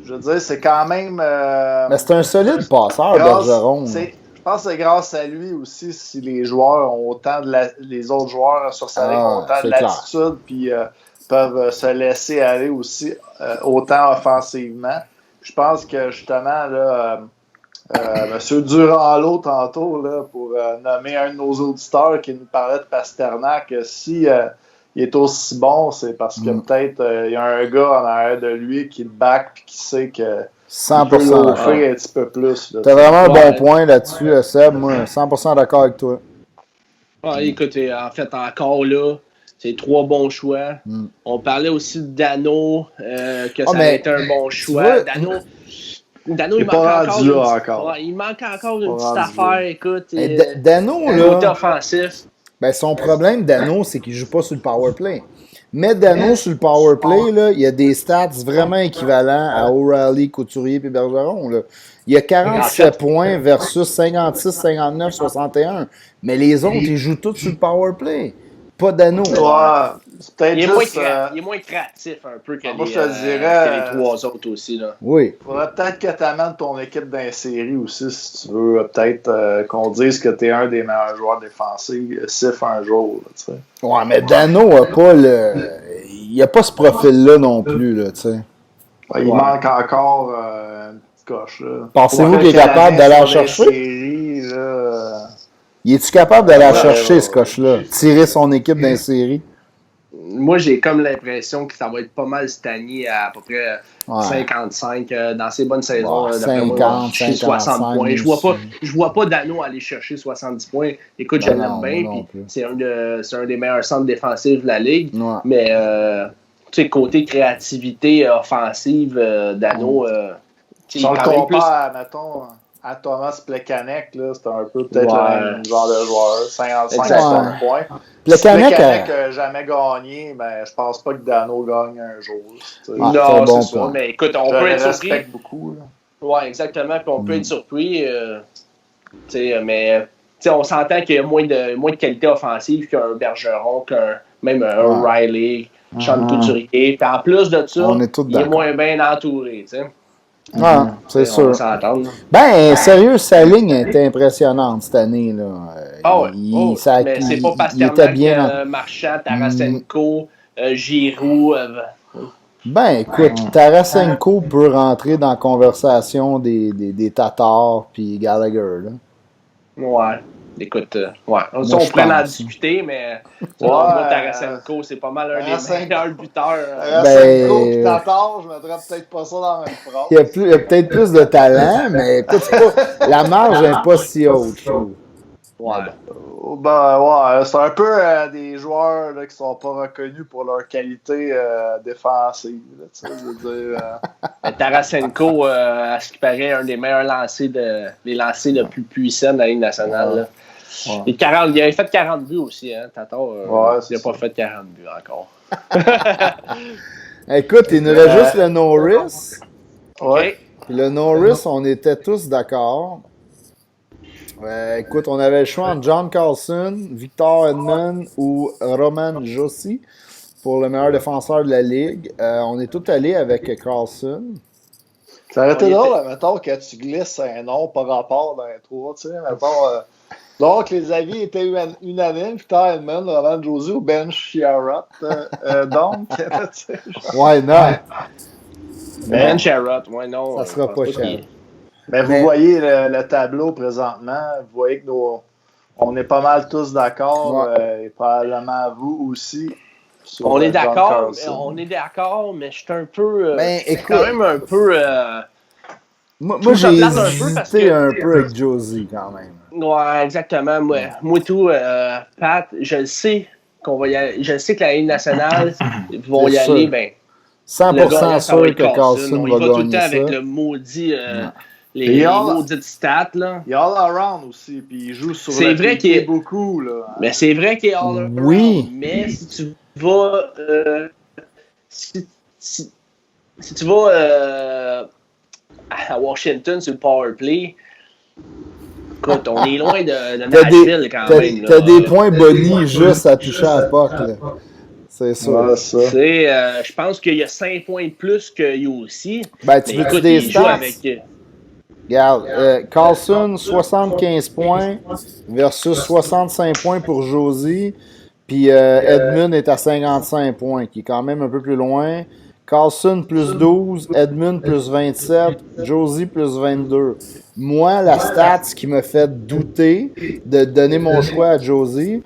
je veux dire, c'est quand même. Mais c'est un solide passeur, Bergeron. Je pense que c'est grâce à lui aussi si les joueurs ont autant les autres joueurs sur sa ligne ont autant de latitude puis peuvent se laisser aller aussi autant offensivement. Je pense que justement, là. Monsieur Durand-Lot, tantôt, là, pour nommer un de nos auditeurs qui nous parlait de Pasternak, si il est aussi bon, c'est parce que peut-être il y a un gars en arrière de lui qui le back et qui sait que 100% peut l'offrir un petit peu plus. Tu as vraiment un bon point là-dessus, Seb. Moi, 100% d'accord avec toi. Écoute, en fait, encore là, c'est 3 bons choix. On parlait aussi de Dano, que ça a été un bon choix. Dano, il manque encore. Il manque encore une petite affaire, écoute. Dano, là. Côté offensif. Ben, son problème, Dano, c'est qu'il joue pas sur le powerplay. Mais Dano, sur le powerplay, là, il y a des stats vraiment équivalents à O'Reilly, Couturier et Bergeron. Là. Il y a 47 points versus 56, 59, 61. Mais les autres, ils jouent tous sur le powerplay. Pas Dano. C'est peut-être il est moins créatif un peu que, moi, je te dirais, que les 3 autres aussi. Là. Oui. Il faudrait peut-être que tu amènes ton équipe dans les séries aussi si tu veux peut-être qu'on dise que tu es un des meilleurs joueurs défensifs un jour. Là, tu sais. Ouais, mais Dano n'a pas il n'a pas ce profil-là non plus. Là, tu sais. Il manque encore une petite coche. Là. Pensez-vous qu'il est capable d'aller la chercher? Séries, là, il est-tu capable d'aller la chercher, ce coche-là? Tirer son équipe dans les séries? Moi, j'ai comme l'impression que ça va être pas mal stagné à peu près 55 dans ses bonnes saisons. 50, 60 points. Je vois pas Dano aller chercher 70 points. Écoute, je l'aime bien. C'est un des meilleurs centres défensifs de la Ligue. Ouais. Mais tu sais, côté créativité offensive, Dano... si on le compare, mettons, à Thomas Plekanec, là, c'était un peu peut-être le même genre de joueur. 55 points. Plekanec n'a jamais gagné, mais je pense pas que Dano gagne un jour. Non, c'est ça. Mais écoute, on peut être surpris. Respecte beaucoup. Oui, exactement. Puis on peut être surpris. Mais on s'entend qu'il y a moins de qualité offensive qu'un Bergeron, même un Riley, Sean Couturier. Puis en plus de ça, il est moins bien entouré. T'sais. Ah, c'est sûr. Ben, sérieux, sa ligne était impressionnante cette année. Là. Mais c'est pas Pasternak, Marchand, Tarasenko, Giroux. Ben, écoute, Tarasenko peut rentrer dans la conversation des Tatars puis Gallagher. Là. Ouais. Écoute, on pourrait en discuter, mais moi, Tarasenko, c'est pas mal un des meilleurs buteurs. Tarasenko et Tatar, je mettrais peut-être pas ça dans la même phrase. Il y a peut-être plus de talent, mais écoute, la marge n'est pas si haute, je trouve. C'est un peu des joueurs là, qui sont pas reconnus pour leur qualité défensive. Là, je veux dire, Tarasenko, à ce qui paraît, un des meilleurs lancers les lancers le plus puissants de la Ligue nationale. Là. Il avait fait 40 buts aussi, hein, Tatar. Il n'a pas fait 40 buts encore. Écoute, il nous reste juste le Norris. Ouais. Puis le Norris, on était tous d'accord. Écoute, on avait le choix entre John Carlson, Victor Hedman ou Roman Josi pour le meilleur défenseur de la Ligue. On est tous allés avec Carlson. Ça aurait été drôle, mettons, que tu glisses un nom par rapport dans les trois, tu sais, mettons... Donc, les avis étaient unanimes. Victor Hedman, Roman Josi ou Ben Chiarot. Donc, tu sais... Ouais, non. Ben Chiarot, ouais, non. Ça sera pas cher. Mais vous voyez le tableau présentement, vous voyez que on est pas mal tous d'accord, et probablement vous aussi. On est d'accord, mais je suis un peu. Quand même un peu. Moi j'ai hésité un peu avec Josie quand même. Ouais, exactement. Moi tout, Pat, je sais qu'on va y aller. Je sais que la Ligue nationale vont y aller, ben. 100% sûr que Carlson va gagner ça. Il va tout le temps avec le maudit. Les maudites stats, là. Il est all-around aussi, puis il joue sur le pied beaucoup, là. Mais c'est vrai qu'il est all-around. Oui. Mais si tu vas... si tu vas à Washington sur le powerplay, écoute, on est loin de Nashville quand même. T'as des points bonus juste à toucher à la porte, là. C'est sûr. Je pense qu'il y a 5 points de plus que aussi. Ben, tu veux des stats? Regarde, Carlson, 75 points versus 65 points pour Josie. Puis Edmund est à 55 points, qui est quand même un peu plus loin. Carlson plus 12, Edmund plus 27, Josie plus 22. Moi, la stat qui me fait douter de donner mon choix à Josie,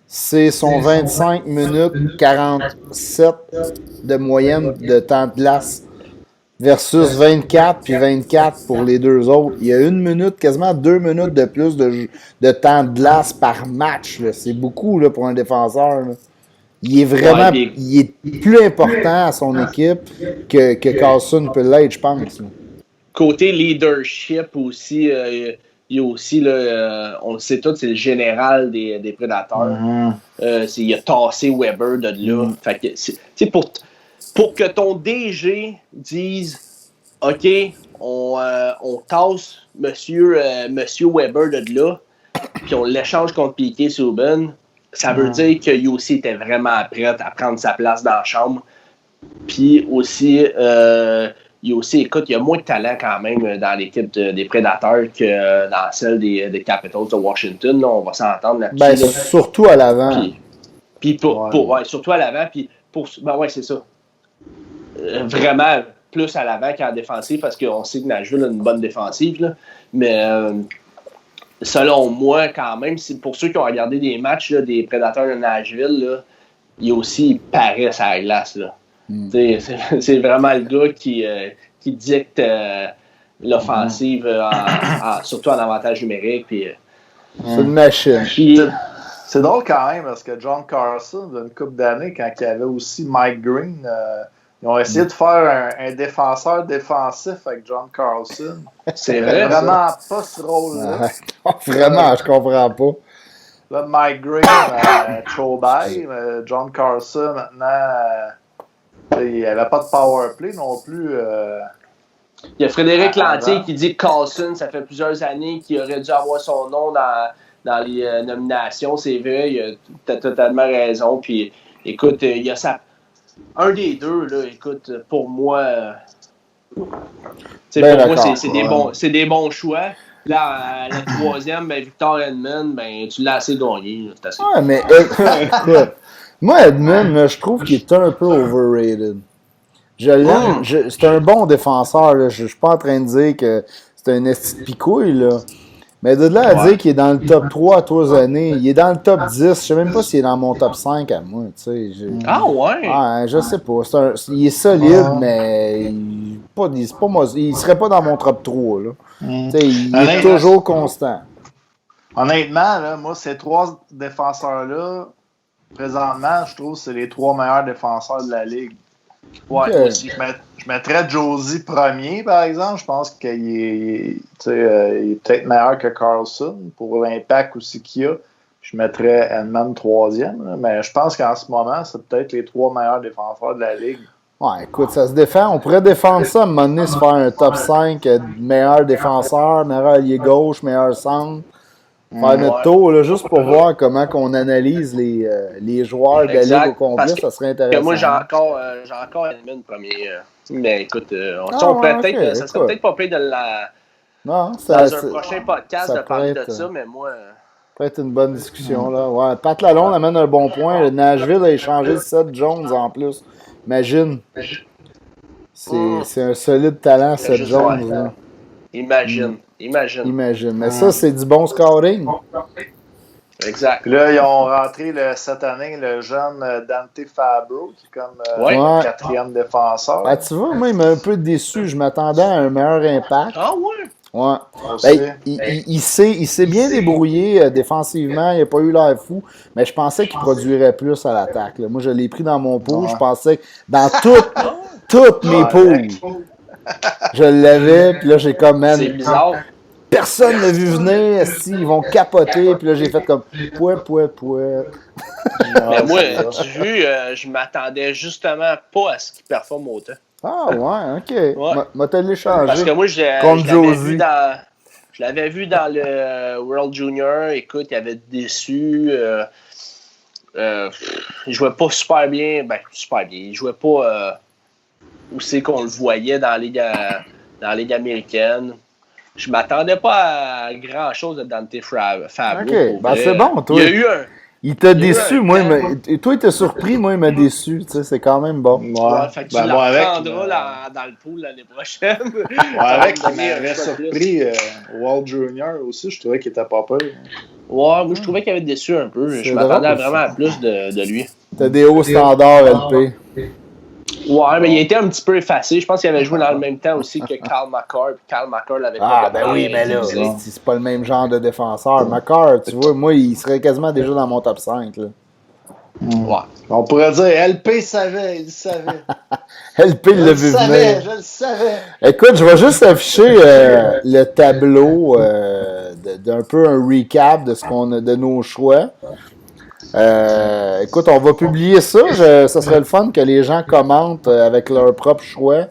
c'est son 25 minutes 47 de moyenne de temps de glace versus 24 puis 24 pour les deux autres. Il y a 1 minute, quasiment 2 minutes de plus de temps de glace par match. Là. C'est beaucoup là, pour un défenseur. Là. Il est vraiment il est plus important à son équipe que Carlson peut l'être, je pense. Là. Côté leadership aussi, il y a aussi, là, on le sait tous, c'est le général des Prédateurs. Il a tassé Weber de là. Fait que, pour que ton DG dise « OK, on tasse Monsieur Weber de là, puis on l'échange contre Piquet Subban », ça veut dire que Yossi était vraiment prêt à prendre sa place dans la chambre. Puis aussi, Yossi, écoute, il y a moins de talent quand même dans l'équipe des Prédateurs que dans celle des Capitals de Washington. Là, on va s'entendre là-dessus. Ben, surtout à l'avant. Puis surtout à l'avant. Puis c'est ça. Vraiment plus à l'avant qu'en défensive parce qu'on sait que Nashville a une bonne défensive. Là. Mais selon moi, quand même, pour ceux qui ont regardé des matchs là, des Prédateurs de Nashville, là, il aussi paraît sur la glace. Là. C'est vraiment le gars qui dicte l'offensive, surtout en avantage numérique. Puis, c'est une machine. C'est drôle quand même parce que John Carlson, d'une couple d'années, quand il y avait aussi Mike Green Ils ont essayé de faire un défenseur défensif avec John Carlson. C'est vrai. Vraiment pas ce rôle-là. Vraiment, je comprends pas. Là, Mike Green, Trobai, John Carlson, maintenant, il n'y avait pas de power play non plus. Il y a Frédéric Lantier qui dit que Carlson, ça fait plusieurs années qu'il aurait dû avoir son nom dans les nominations. C'est vrai, tu as totalement raison. Puis, écoute, il y a un des deux, là, écoute, pour moi, c'est des bons choix. Là, le troisième, Victor Edmond, tu l'as assez gagné. C'est assez. Ouais, mais écoute, moi, Edmond, je trouve qu'il est un peu overrated. Je l'aime. C'est un bon défenseur. Là. Je suis pas en train de dire que c'est un esti de picouille, là. Mais de là à dire qu'il est dans le top 3 à 3 années, il est dans le top 10. Je sais même pas s'il est dans mon top 5 à moi. Ah ouais? Ouais, je sais pas. Il est solide, mais il serait pas dans mon top 3. Là. Il est toujours constant. Honnêtement, là, moi, ces trois défenseurs-là, présentement, je trouve que c'est les trois meilleurs défenseur de la Ligue. Ouais, moi aussi. Je mettrais Josie premier, par exemple. Je pense qu'il est peut-être meilleur que Carlson pour l'impact aussi qu'il a. Je mettrais Edmond troisième. Là, mais je pense qu'en ce moment, c'est peut-être les trois meilleurs défenseurs de la Ligue. Ouais, écoute, ça se défend. On pourrait défendre ça à un moment donné, se faire un top 5 meilleur défenseur, meilleur allié gauche, meilleur centre. Faire notre tour, là, juste pour voir comment on analyse les joueurs de la Ligue au complet, ça serait intéressant. Moi, j'ai encore Edmond premier. Mais écoute, ça serait peut-être pas pire de dans un prochain podcast de parler de ça, mais moi... Ça peut être une bonne discussion, là. Ouais, Pat Lalonde amène un bon point. Le Nashville a échangé Seth Jones en plus. Imagine. C'est un solide talent, Seth Jones. Là. Imagine. Mais ça, c'est du bon scouting. Exact. Puis là, ils ont rentré cette année le jeune Dante Fabro, qui est comme le quatrième défenseur. Ben, tu vois, moi, il m'a un peu déçu. Je m'attendais à un meilleur impact. Ah ouais? Ouais. Ben, il s'est bien débrouillé défensivement. Il n'a pas eu l'air fou. Mais je pensais qu'il produirait plus à l'attaque. Moi, je l'ai pris dans mon pot. Je pensais que dans toutes mes poules, je l'avais. Puis là, j'ai comme, man, c'est bizarre. Personne ne l'a vu venir. Ils vont capoter. Puis là, j'ai fait comme pouet. Mais moi, tu vois, je m'attendais justement pas à ce qu'il performe autant. Ah ouais, ok. M'a téléchargé. Parce que moi, je l'avais vu dans le World Junior. Écoute, il avait déçu. Il jouait pas super bien. Il jouait pas où c'est qu'on le voyait dans la Ligue américaine. Je m'attendais pas à grand-chose de Dante Fabro. OK, c'est bon, toi. Il y a eu Il t'a déçu, moi. Toi, il t'a surpris, moi, il m'a déçu. Tu sais, c'est quand même bon. Fait que tu l'apprendras dans le pool l'année prochaine. Il m'avait surpris au World Junior aussi. Je trouvais qu'il était pas peur. Ouais, moi, je trouvais qu'il avait déçu un peu. Je m'attendais vraiment à plus de lui. T'as des hauts standards, LP. Ouais, mais il était un petit peu effacé. Je pense qu'il avait joué dans le même temps aussi que Carl McCarr. Puis Carl McCarr l'avait pas. Ben oui, mais là, c'est pas le même genre de défenseur. McCarr, tu vois, moi, il serait quasiment déjà dans mon top 5. Là. Ouais. On pourrait dire, LP savait, il savait. LP l'a vu venir. Je le savais. Écoute, je vais juste afficher le tableau d'un peu un recap de nos choix. Écoute, on va publier ça. Ça serait le fun que les gens commentent avec leur propre choix.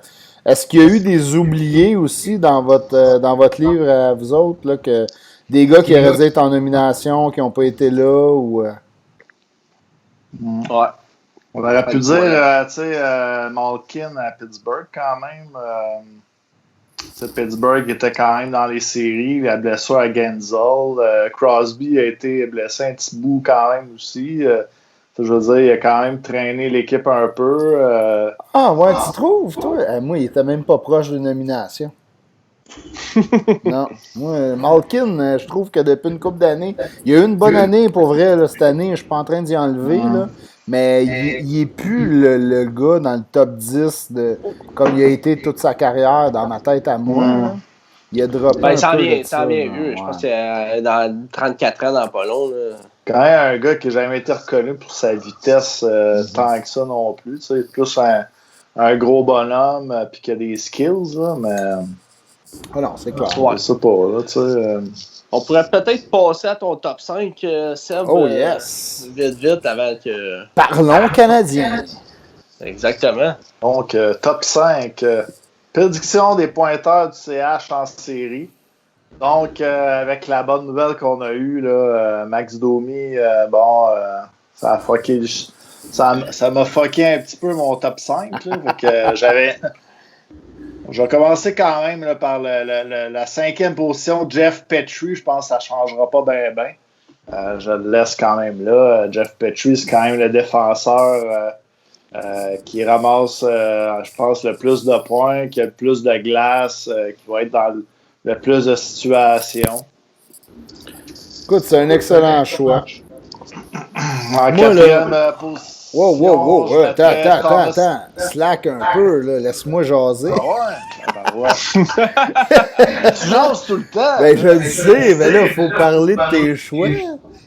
Est-ce qu'il y a eu des oubliés aussi dans votre livre à vous autres, là, que des gars qui auraient dû être en nomination, qui n'ont pas été là ou Ouais. On aurait pu dire, tu sais, Malkin à Pittsburgh quand même. Pittsburgh était quand même dans les séries. La blessure à Gensel. Crosby a été blessé un petit bout quand même aussi. Je veux dire, il a quand même traîné l'équipe un peu. Ah ouais, tu trouves, toi? Moi, il était même pas proche d'une nomination. Non. Moi, Malkin, je trouve que depuis une couple d'années, il a eu une bonne année pour vrai là, cette année. Je suis pas en train d'y enlever. Là. Mais il est plus le gars dans le top 10 comme il a été toute sa carrière dans ma tête à moi. Là. Il a droppé un peu il s'en vient vieux. Je pense que c'est dans 34 ans dans pas long. Là. Quand même un gars qui n'a jamais été reconnu pour sa vitesse tant que ça non plus. Plus un gros bonhomme puis qui a des skills, là, mais. Ah non, c'est clair. Je sais pas, là, tu sais. On pourrait peut-être passer à ton top 5, Seb. Oh yes! Vite, avant que. Parlons canadien. Exactement. Donc, top 5. Prédiction des pointeurs du CH en série. Donc, avec la bonne nouvelle qu'on a eue, là, Max Domi, ça a fucké. Ça m'a fucké un petit peu mon top 5. Là, fait que je vais commencer quand même là, par la 5e position, Jeff Petrie. Je pense que ça ne changera pas bien. Je le laisse quand même là. Jeff Petrie, c'est quand même le défenseur qui ramasse, je pense, le plus de points, qui a le plus de glace, qui va être dans le plus de situations. Écoute, c'est un excellent choix. En Moi, 4e position. Wow. Attends. Slack un peu, là. Laisse-moi jaser. Ouais. Tu jases tout le temps. Ben, je le sais, mais là, il faut parler de tes choix.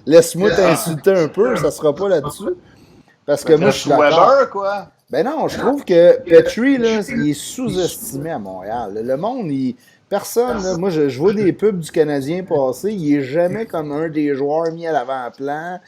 Laisse-moi t'insulter un peu, ça sera pas là-dessus. Parce que moi, je suis d'accord. Weber, quoi. Ben non, je trouve que Petrie, là, il est sous-estimé à Montréal. Le monde, personne, là, moi je vois des pubs du Canadien passer, il est jamais comme un des joueurs mis à l'avant-plan.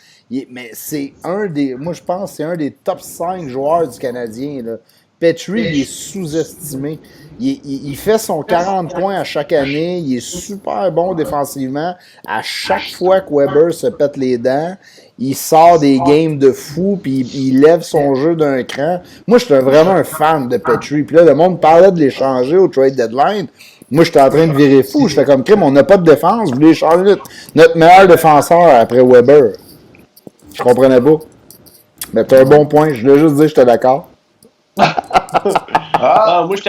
Mais c'est moi je pense que c'est un des top 5 joueurs du Canadien. Là. Petrie, il est sous-estimé. Il fait son 40 points à chaque année, il est super bon défensivement. À chaque fois que Weber se pète les dents, il sort des games de fou, puis il lève son jeu d'un cran. Moi, je suis vraiment un fan de Petrie. Puis là, le monde parlait de l'échanger au trade deadline. Moi, j'étais en train de virer fou. Je fais comme crime, on n'a pas de défense. Vous voulez changer notre meilleur défenseur après Weber. Je comprenais pas. Mais t'as un bon point. Je voulais juste dire que j'étais d'accord. Moi, je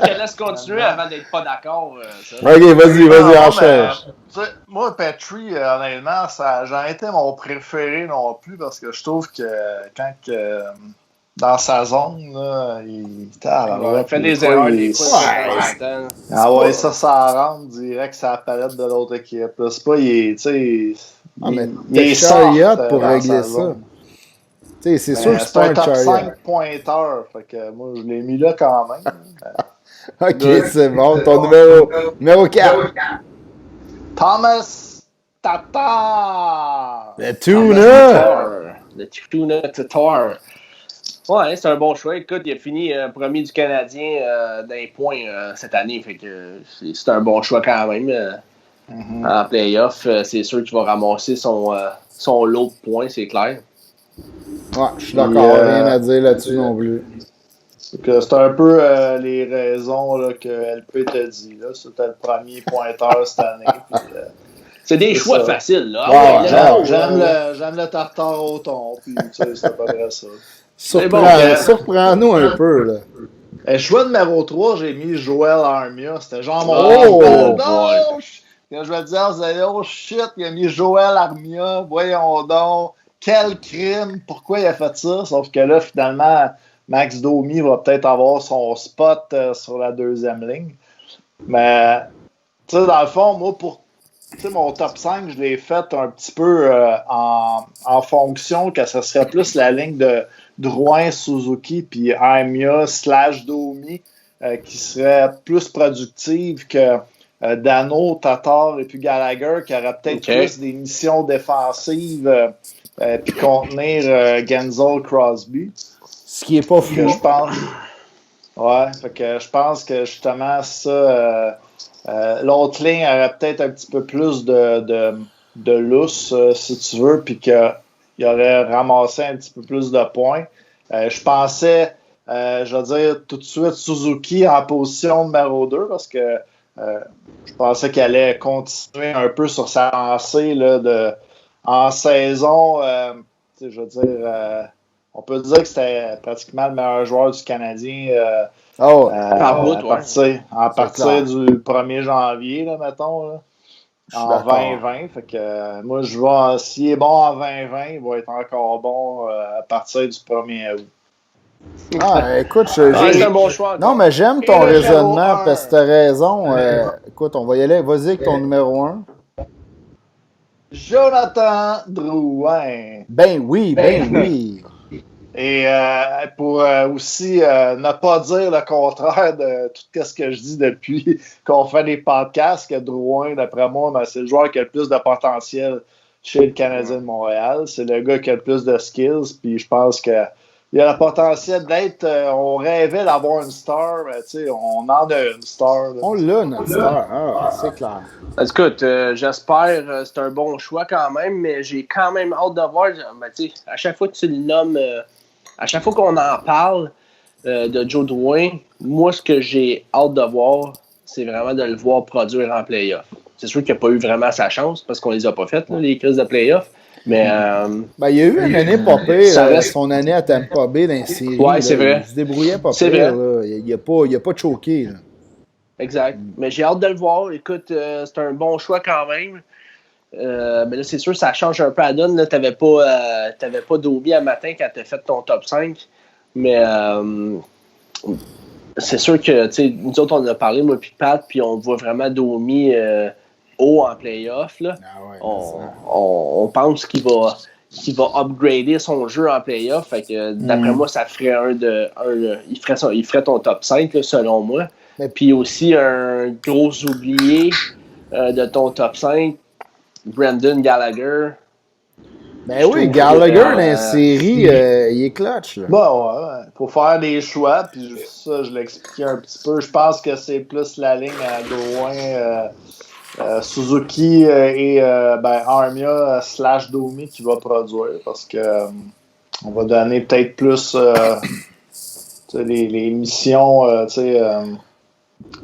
te laisse continuer avant d'être pas d'accord. Ok, vas-y, enchaîne. Moi, Petrie, honnêtement, ça n'a jamais été mon préféré non plus parce que je trouve que dans sa zone, là, il fait des erreurs des fois. Ça rentre direct sur la palette de l'autre équipe. C'est pas, il est soft pour régler ça. C'est sûr que c'est pas un top Chariot. 5 pointeur. Fait que moi, je l'ai mis là quand même. Ok, c'est bon. Ton numéro 4. Thomas Tatar. Le Tuna. Le Tuna Tatar. Ouais, c'est un bon choix. Écoute, il a fini premier du Canadien d'un point cette année. Fait que c'est un bon choix quand même. En play-off, c'est sûr qu'il va ramasser son lot de points, c'est clair. Ouais, je suis d'accord. Rien à dire là-dessus non plus. C'est un peu les raisons là, que LP t'a dit. C'était le premier pointeur cette année. C'est des choix faciles. Là. Ouais, j'aime le tartare au thon. Puis, c'est à peu près ça. Surprends-nous un peu. Là. Choix numéro 3, j'ai mis Joël Armia. C'était genre mon quand je vais dire, vous allez, oh shit, il a mis Joël Armia. Voyons donc. Quel crime! Pourquoi il a fait ça? Sauf que là, finalement, Max Domi va peut-être avoir son spot sur la deuxième ligne. Mais, tu sais, dans le fond, moi, mon top 5, je l'ai fait un petit peu en fonction que ce serait plus la ligne de Drouin, Suzuki, puis Armia / Domi qui serait plus productive que Dano, Tatar et puis Gallagher qui aurait peut-être plus des missions défensives puis contenir Genzel Crosby. Ce qui est pas fou. Je pense. Ouais, fait que je pense que justement ça. L'autre ligne aurait peut-être un petit peu plus de lousse, si tu veux, puis qu'il aurait ramassé un petit peu plus de points. Je pensais, je vais dire tout de suite, Suzuki en position numéro 2 parce que je pensais qu'elle allait continuer un peu sur sa lancée là, en saison. Je veux dire, on peut dire que c'était pratiquement le meilleur joueur du Canadien. À partir du 1er janvier, là, mettons, là, en 2020. Fait que moi, je vois s'il est bon en 2020, il va être encore bon à partir du 1er août. Écoute, c'est un bon choix. Non, mais j'aime ton raisonnement parce que tu as raison. Écoute, on va y aller. Vas-y avec ton numéro 1. Jonathan Drouin. Ben oui. Et pour aussi ne pas dire le contraire de tout ce que je dis depuis qu'on fait des podcasts, que Drouin, d'après moi, ben, c'est le joueur qui a le plus de potentiel chez le Canadien de Montréal. C'est le gars qui a le plus de skills. Puis je pense qu'il a le potentiel d'être. On rêvait d'avoir une star, mais on en a une star. Là. On l'a, notre star. C'est clair. Écoute, j'espère c'est un bon choix quand même, mais j'ai quand même hâte de voir. Ben, à chaque fois que tu le nommes, à chaque fois qu'on en parle de Joe Drouin, moi, ce que j'ai hâte de voir, c'est vraiment de le voir produire en play-off. C'est sûr qu'il n'a pas eu vraiment sa chance parce qu'on les a pas faites, là, les crises de play-off. Mais. Il y a eu une année pas pire, son année à Tampa Bay dans les séries. Ouais, c'est vrai. Il se débrouillait pas pire. Là. Il a pas choqué. Là. Exact. Mais j'ai hâte de le voir. Écoute, c'est un bon choix quand même. Mais là, c'est sûr, ça change un peu la donne. Tu n'avais pas Domi à matin quand tu as fait ton top 5. Mais c'est sûr que nous autres, on en a parlé, moi puis Pat, puis on voit vraiment Domi haut en playoff. Là. On pense qu'il va upgrader son jeu en playoff. Fait que d'après moi, ça ferait il ferait ton top 5, là, selon moi. Puis aussi, un gros oublié de ton top 5, Brendan Gallagher. Ben oui, Gallagher dans les séries, il est clutch. Là. Bon, ouais. Faut faire des choix, puis ça, je l'ai expliqué un petit peu. Je pense que c'est plus la ligne à Drouin, Suzuki et Armia / Domi qui va produire, parce que on va donner peut-être plus les missions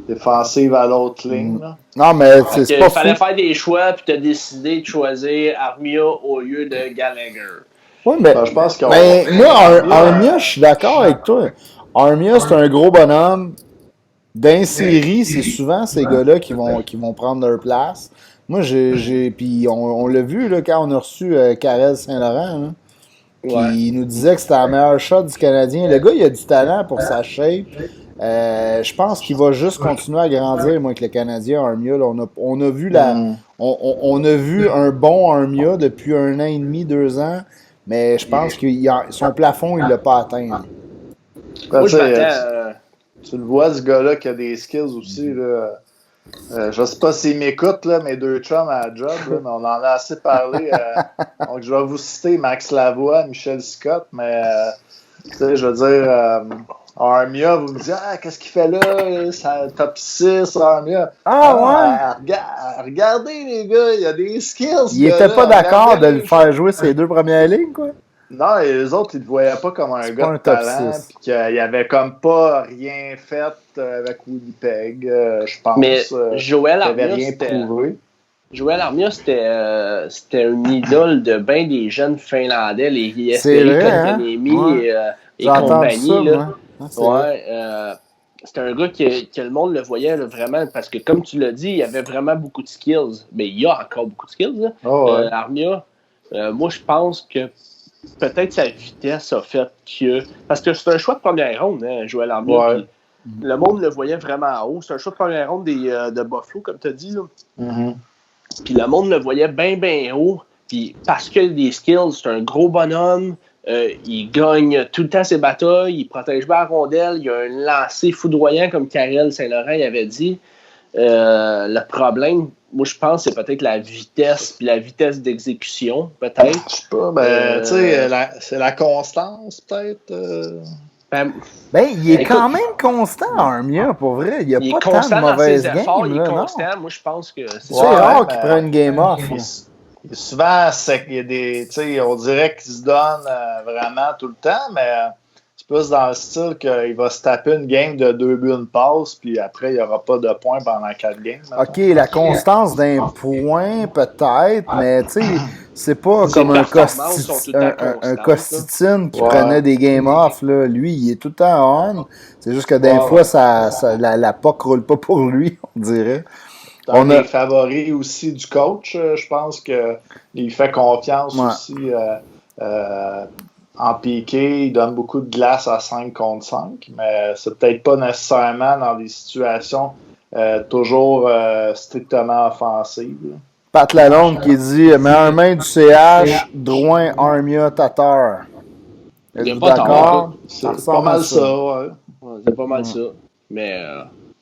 défensive à l'autre ligne. Là. Non, mais c'est pas il fallait faire des choix, puis tu as décidé de choisir Armia au lieu de Gallagher. Oui, mais je pense que moi, Armia, je suis d'accord avec toi. Armia, c'est un gros bonhomme. Dans série, c'est souvent ces gars-là qui vont prendre leur place. Moi, puis on l'a vu là, quand on a reçu Karel Saint-Laurent. Hein, qui nous disait que c'était la meilleure shot du Canadien. Le gars, il a du talent pour sa shape. Je pense qu'il va juste continuer à grandir, moi, avec le Canadien Armia. Là, on a vu on a vu un bon Armia depuis 1 an et demi, 2 ans, mais je pense que son plafond, il l'a pas atteint. Moi, tu le vois, ce gars-là, qui a des skills aussi. Là. Je sais pas s'il m'écoute, là, mes 2 chums à la job, là, mais on en a assez parlé. Donc, je vais vous citer Max Lavoie, Michel Scott, mais je veux dire... Armia, vous me dites, qu'est-ce qu'il fait là? Ça, top 6, Armia. Regardez, les gars, il y a des skills. Il était pas d'accord de le faire jouer ses 2 premières lignes, quoi? Non, et les autres, ils ne le voyaient pas comme un gars de talent. Puis qu'il avait comme pas rien fait avec Winnipeg, je pense. Mais Joël Armia, rien prouvé. Joël Armia, c'était une idole de bien des jeunes Finlandais, les ISPI, Kotkaniemi et compagnie. Ça, là. C'était un gars que le monde le voyait là, vraiment, parce que comme tu l'as dit, il avait vraiment beaucoup de skills. Mais il y a encore beaucoup de skills. Là. Armia, moi je pense que peut-être sa vitesse a fait que... Parce que c'est un choix de première ronde, hein, Joël Armia. Ouais. Le monde le voyait vraiment haut. C'est un choix de première ronde de Buffalo, comme tu as dit. Là. Mm-hmm. Puis le monde le voyait bien haut. Puis parce que des skills, c'est un gros bonhomme. Il gagne tout le temps ses batailles, il protège bien la rondelle, il a un lancer foudroyant, comme Karel Saint-Laurent avait dit. Le problème, moi, je pense, c'est peut-être la vitesse, puis la vitesse d'exécution, peut-être. Je sais pas, tu sais, c'est la constance, peut-être. Il est quand même constant, Armia, pour vrai. Il n'y a pas tant de mauvaises games. Il est constant, moi, je pense que c'est rare qu'il prenne une game off. Souvent, il y a des, on dirait qu'il se donne vraiment tout le temps, mais c'est plus dans le style qu'il va se taper une game de 2 buts, une passe, puis après, il n'y aura pas de points pendant 4 games. OK, la constance d'un point, peut-être, mais c'est pas comme un Costitine qui prenait des game off. Là. Lui, il est tout le temps on. C'est juste que des fois, la POC roule pas pour lui, on dirait. On est favori aussi du coach. Je pense qu'il fait confiance aussi en piqué. Il donne beaucoup de glace à 5 contre 5, mais c'est peut-être pas nécessairement dans des situations toujours strictement offensives. Là. Pat Lalonde qui dit « Meilleure main du CH, Drouin, Armia, Tatar ». Il n'y a Êtes-vous pas d'accord? tort. C'est pas mal ça, ouais. Ouais, c'est pas mal ça. Mais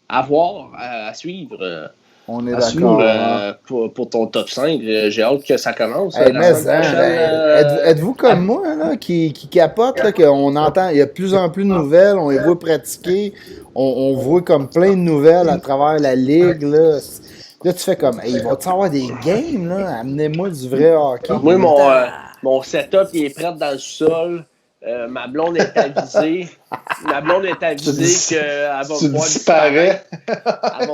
à voir, à suivre. On est À d'accord. suivre pour ton top 5. J'ai hâte que ça commence. Hey, la mais semaine prochaine, êtes-vous comme moi là, qui capote, là, qu'on entend, il y a de plus en plus de nouvelles, on les voit pratiquer, on voit comme plein de nouvelles à travers la ligue. Là tu fais comme, hey, il va-tu avoir des games, là? Amenez-moi du vrai hockey. Moi, mon setup il est prêt dans le sol. Ma blonde est avisée. Ma blonde est avisée qu'elle va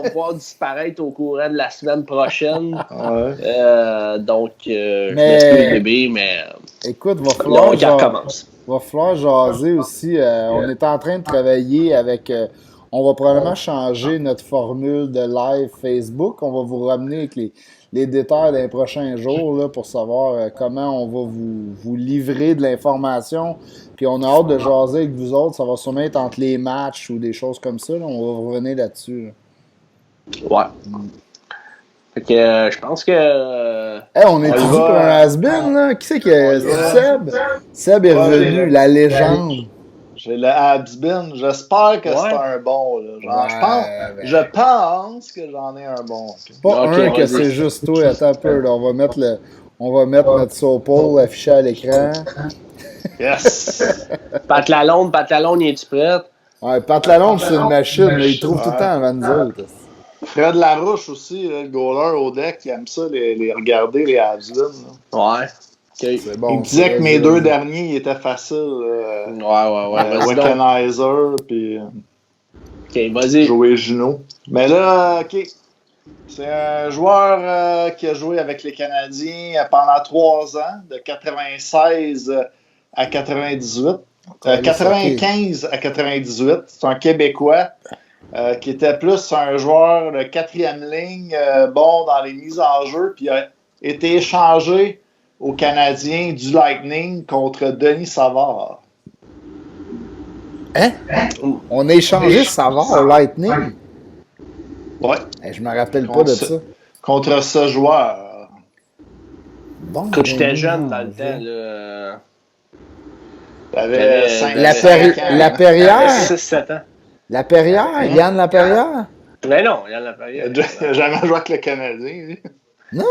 pouvoir disparaître au courant de la semaine prochaine. Ouais. Donc, je m'excuse bébé, mais Écoute, va falloir jaser aussi. On est en train de travailler avec... on va probablement changer notre formule de live Facebook. On va vous ramener avec les détails des prochains jours là, pour savoir comment on va vous livrer de l'information. Puis on a hâte de jaser avec vous autres. Ça va sûrement être entre les matchs ou des choses comme ça. Là. On va revenir là-dessus. Là. Ouais. Fait que je pense que... Hey, on est toujours pour un has-been, là. Qui c'est que Seb? Seb est revenu, la légende. J'ai le has-been. J'espère que c'est un bon. Là. Genre, je pense que j'en ai un bon. Okay. Pas que c'est juste toi. Attends un peu. Là. On va mettre notre Sopol affiché à l'écran. Yes! Pat Lalonde, es-tu prête? Ouais, Pat Lalonde, c'est une machine. Là, il trouve tout le temps avant nous autres. Fred Larouche aussi, le goaler au deck, il aime ça, les regarder, les has-been. Ouais. Okay. Bon, il me disait que mes deux derniers, ils étaient faciles. Ouais. Wickenheiser, puis OK, vas-y. Joey Junot. Mais là, OK. C'est un joueur qui a joué avec les Canadiens pendant 3 ans, de 96 à 98. 95 à 98. C'est un Québécois qui était plus un joueur de 4e ligne, bon dans les mises en jeu, puis a été échangé aux Canadiens du Lightning contre Denis Savard. Hein? On a échangé Savard au Lightning? Ouais. Je me rappelle pas de ça. Contre ce joueur. Bon, quand j'étais jeune dans le temps, là. T'avais 5 La Perrière? 6-7 ans. La Perrière? Yann Laperrière? Mais non, Yann Laperrière. Il n'a jamais joué avec le Canadien, lui. Non!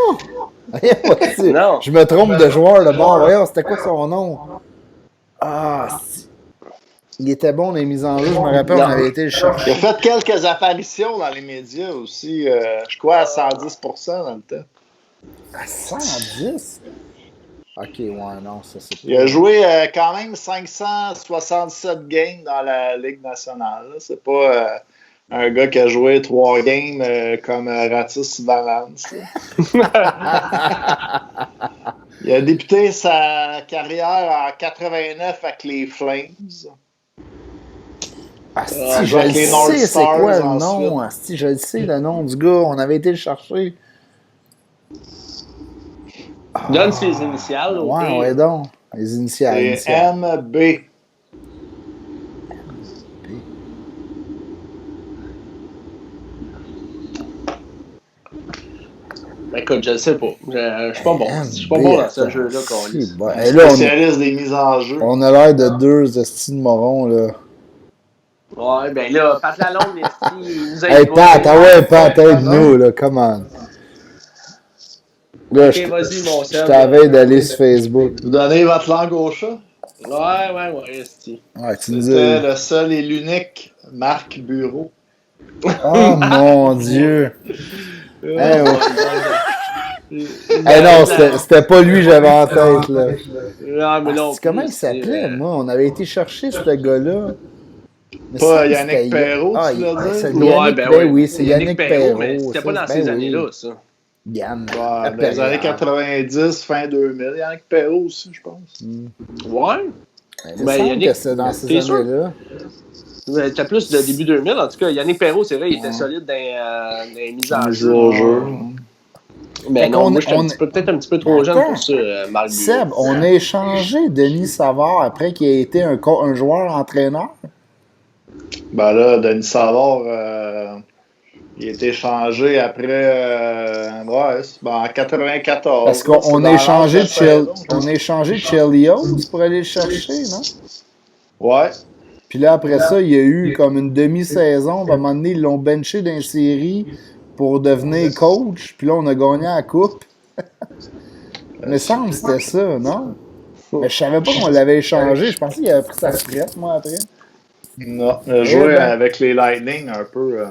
Non. Je me trompe de joueur, le bon. Voyons, c'était quoi son nom? Il était bon dans les mises en jeu, je me rappelle, on avait été le chercher. Il a fait quelques apparitions dans les médias aussi, je crois à 110% dans le temps. À 110? Ok, ouais, non, ça c'est pas... Il a joué quand même 567 games dans la Ligue nationale. Là. C'est pas un gars qui a joué 3 games comme Ratis Valance. Il a débuté sa carrière en 89 avec les Flames. Si je le sais, c'est quoi le nom? Si je le sais, le nom du gars, on avait été le chercher. Donne ses initiales. Ouais, donc. Les initiales. C'est MB. Écoute, je ne sais pas. Je suis pas bon. Je suis pas bon dans ce jeu-là qu'on lit. Spécialiste des mises en jeu. On a l'air de deux estimes de morons, là. Ouais, ben là, Pat Lalonde, il nous a Hey, Pat, aide-nous, là, come on. Là, ok, vas-y, mon je t'avais d'aller sur Facebook. Vous donnez votre langue au chat? Ouais, esti. Ouais, tu nous C'était le seul et l'unique Marc Bureau. Oh, mon Dieu. Hey, non, c'était pas lui que j'avais en tête, là. Non, mais non. Comment il s'appelait, moi? On avait été chercher ce gars-là. Pas Yannick Perrault, tu veux dire? Oui, c'est Yannick Perrault. Mais c'était pas dans ces années-là, ça. Yann. Dans les années 90, fin 2000. Yannick Perrault aussi, je pense. Ouais. Mais Yannick, que c'est dans ces années-là. C'était plus le début 2000. En tout cas, Yannick Perrault, c'est vrai, il était solide dans les mises en jeu. Mais non, moi, j'étais peut-être un petit peu trop jeune pour ça, Marc. Seb, on a échangé Denis Savard après qu'il ait été un joueur-entraîneur. Ben là, Denis Savard, il a été échangé après en 94. Parce qu'on a échangé Chelios pour aller le chercher, non? Ouais. Puis là, après ça, il y a eu comme une demi-saison. À un moment donné, ils l'ont benché dans une série pour devenir coach. Puis là, on a gagné la coupe. Mais semble que c'était ça, non? Mais je savais pas qu'on l'avait échangé. Je pensais qu'il avait pris sa retraite, moi, après. Non, joué avec les Lightning un peu.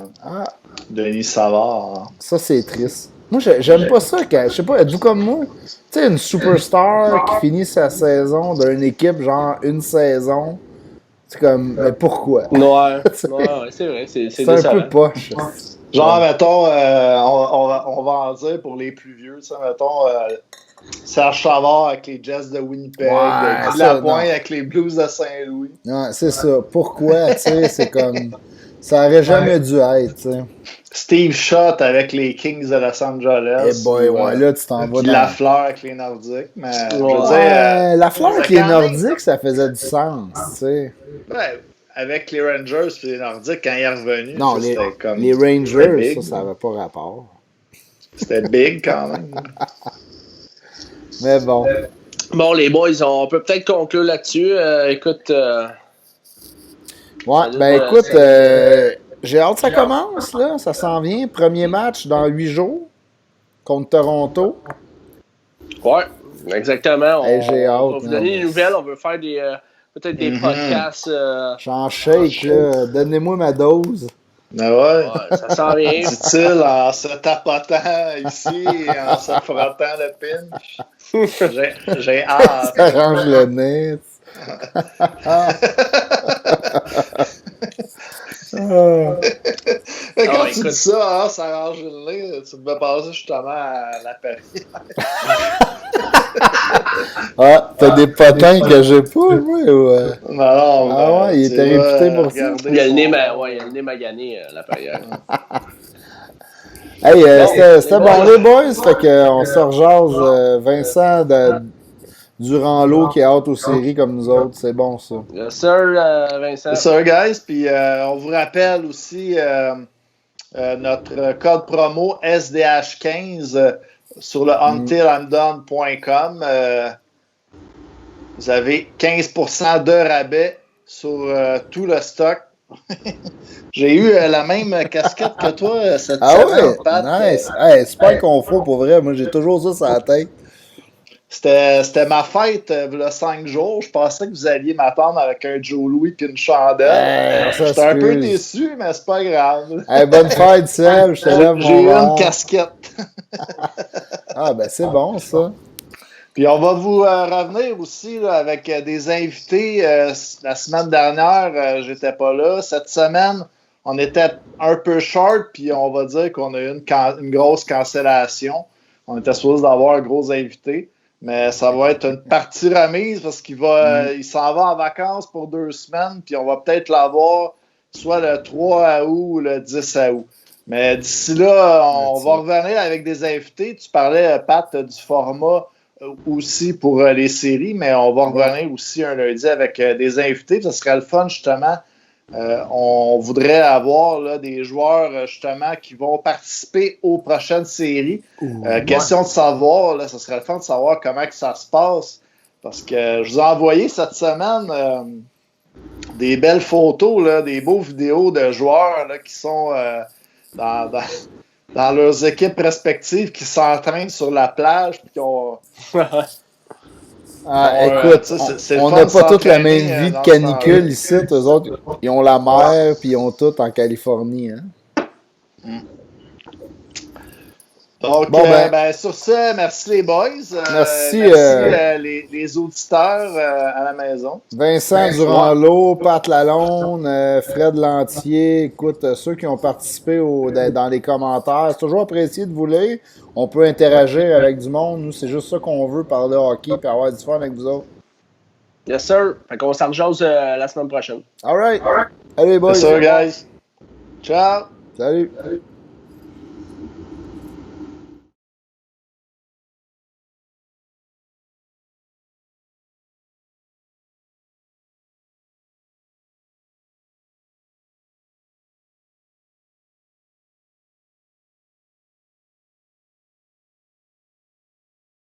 Denis Savard. Ça, c'est triste. Moi, j'aime pas ça. Je sais pas, êtes-vous comme moi? Tu sais, une superstar qui finit sa saison d'une équipe, genre une saison. C'est comme, mais pourquoi? Ouais, c'est vrai. C'est un peu poche. Genre, mettons, on va en dire pour les plus vieux, ça, mettons, Serge Savard avec les Jets de Winnipeg, Guy Lapointe avec les Blues de Saint-Louis. Ouais, c'est ça. Pourquoi, tu sais, c'est comme... Ça aurait jamais dû être, tu sais. Steve Schott avec les Kings de Los Angeles. Eh boy, ouais, là, tu t'en vas dans... Lafleur avec les Nordiques, mais je veux dire... Lafleur avec les Nordiques, ça faisait du sens, tu sais. Ouais, avec les Rangers et les Nordiques, quand il est revenu, non, ça, c'était comme... les Rangers, ça n'avait pas rapport. C'était big, quand même. Mais bon. Bon, les boys, on peut peut-être conclure là-dessus. Écoute... Ouais, ben écoute, j'ai hâte que ça commence, là. Ça s'en vient. Premier match dans 8 jours contre Toronto. Ouais, exactement. J'ai hâte. On va vous donner des nouvelles. On veut faire peut-être des podcasts. J'en shake, là. Donnez-moi ma dose. Ben ouais. Ça s'en vient. Dit-il en se tapotant ici et en se frottant le pinch. J'ai hâte. Ça arrange le nez. Quand tu dis ça, ça arrange le nez, tu me fais passer justement à la période. T'as des potins que j'ai pas, moi, ou... Non, ouais, il était réputé pour ça. Il y a le nez magané, la période. Hey, c'était bon, les boys. Fait qu'on se rejase. Vincent durant l'eau qui est hâte aux séries comme nous autres. C'est bon, ça. Yes, sir, Vincent. Yes, sir, guys. Puis on vous rappelle aussi notre code promo SDH15 sur le untilimdone.com. Vous avez 15% de rabais sur tout le stock. J'ai eu la même casquette que toi cette semaine, Pat. Nice. C'est pas un confort pour vrai. Moi, j'ai toujours ça sur la tête. C'était ma fête il y a 5 jours. Je pensais que vous alliez m'attendre avec un Joe Louis et une chandelle. J'étais un peu déçu, mais c'est pas grave. Bonne fête, Seb. Je te lève mon J'ai eu une casquette. Ben c'est bon, ça. Puis on va vous revenir aussi là, avec des invités. La semaine dernière, j'étais pas là. Cette semaine, on était un peu short, puis on va dire qu'on a eu une grosse cancellation. On était supposé d'avoir gros invités. Mais ça va être une partie remise parce qu'il s'en va en vacances pour 2 semaines, puis on va peut-être l'avoir soit le 3 août ou le 10 août. Mais d'ici là, on va revenir avec des invités. Tu parlais, Pat, du format aussi pour les séries, mais on va revenir aussi un lundi avec des invités. Ça serait le fun, justement. On voudrait avoir là, des joueurs justement qui vont participer aux prochaines séries. Question de savoir, là, ce serait le fun de savoir comment que ça se passe. Parce que je vous ai envoyé cette semaine des belles photos, là, des beaux vidéos de joueurs là, qui sont dans leurs équipes respectives, qui s'entraînent sur la plage. Puis qui ont, écoute, on n'a pas toute la même vie de canicule ici. Eux autres, ils ont la mer, puis ils ont tout en Californie. Hein? Donc, sur ce, merci les boys. Merci les auditeurs à la maison. Vincent Durand-Lot, Pat Lalonde, Fred Lantier. Écoute, ceux qui ont participé dans les commentaires, c'est toujours apprécié de vous lire. On peut interagir avec du monde. Nous, c'est juste ça qu'on veut, parler hockey et avoir du fun avec vous autres. Yes, sir. Fait qu'on s'en rejase la semaine prochaine. All right. Allez, boys. Yes, sir, guys. Ciao. Salut.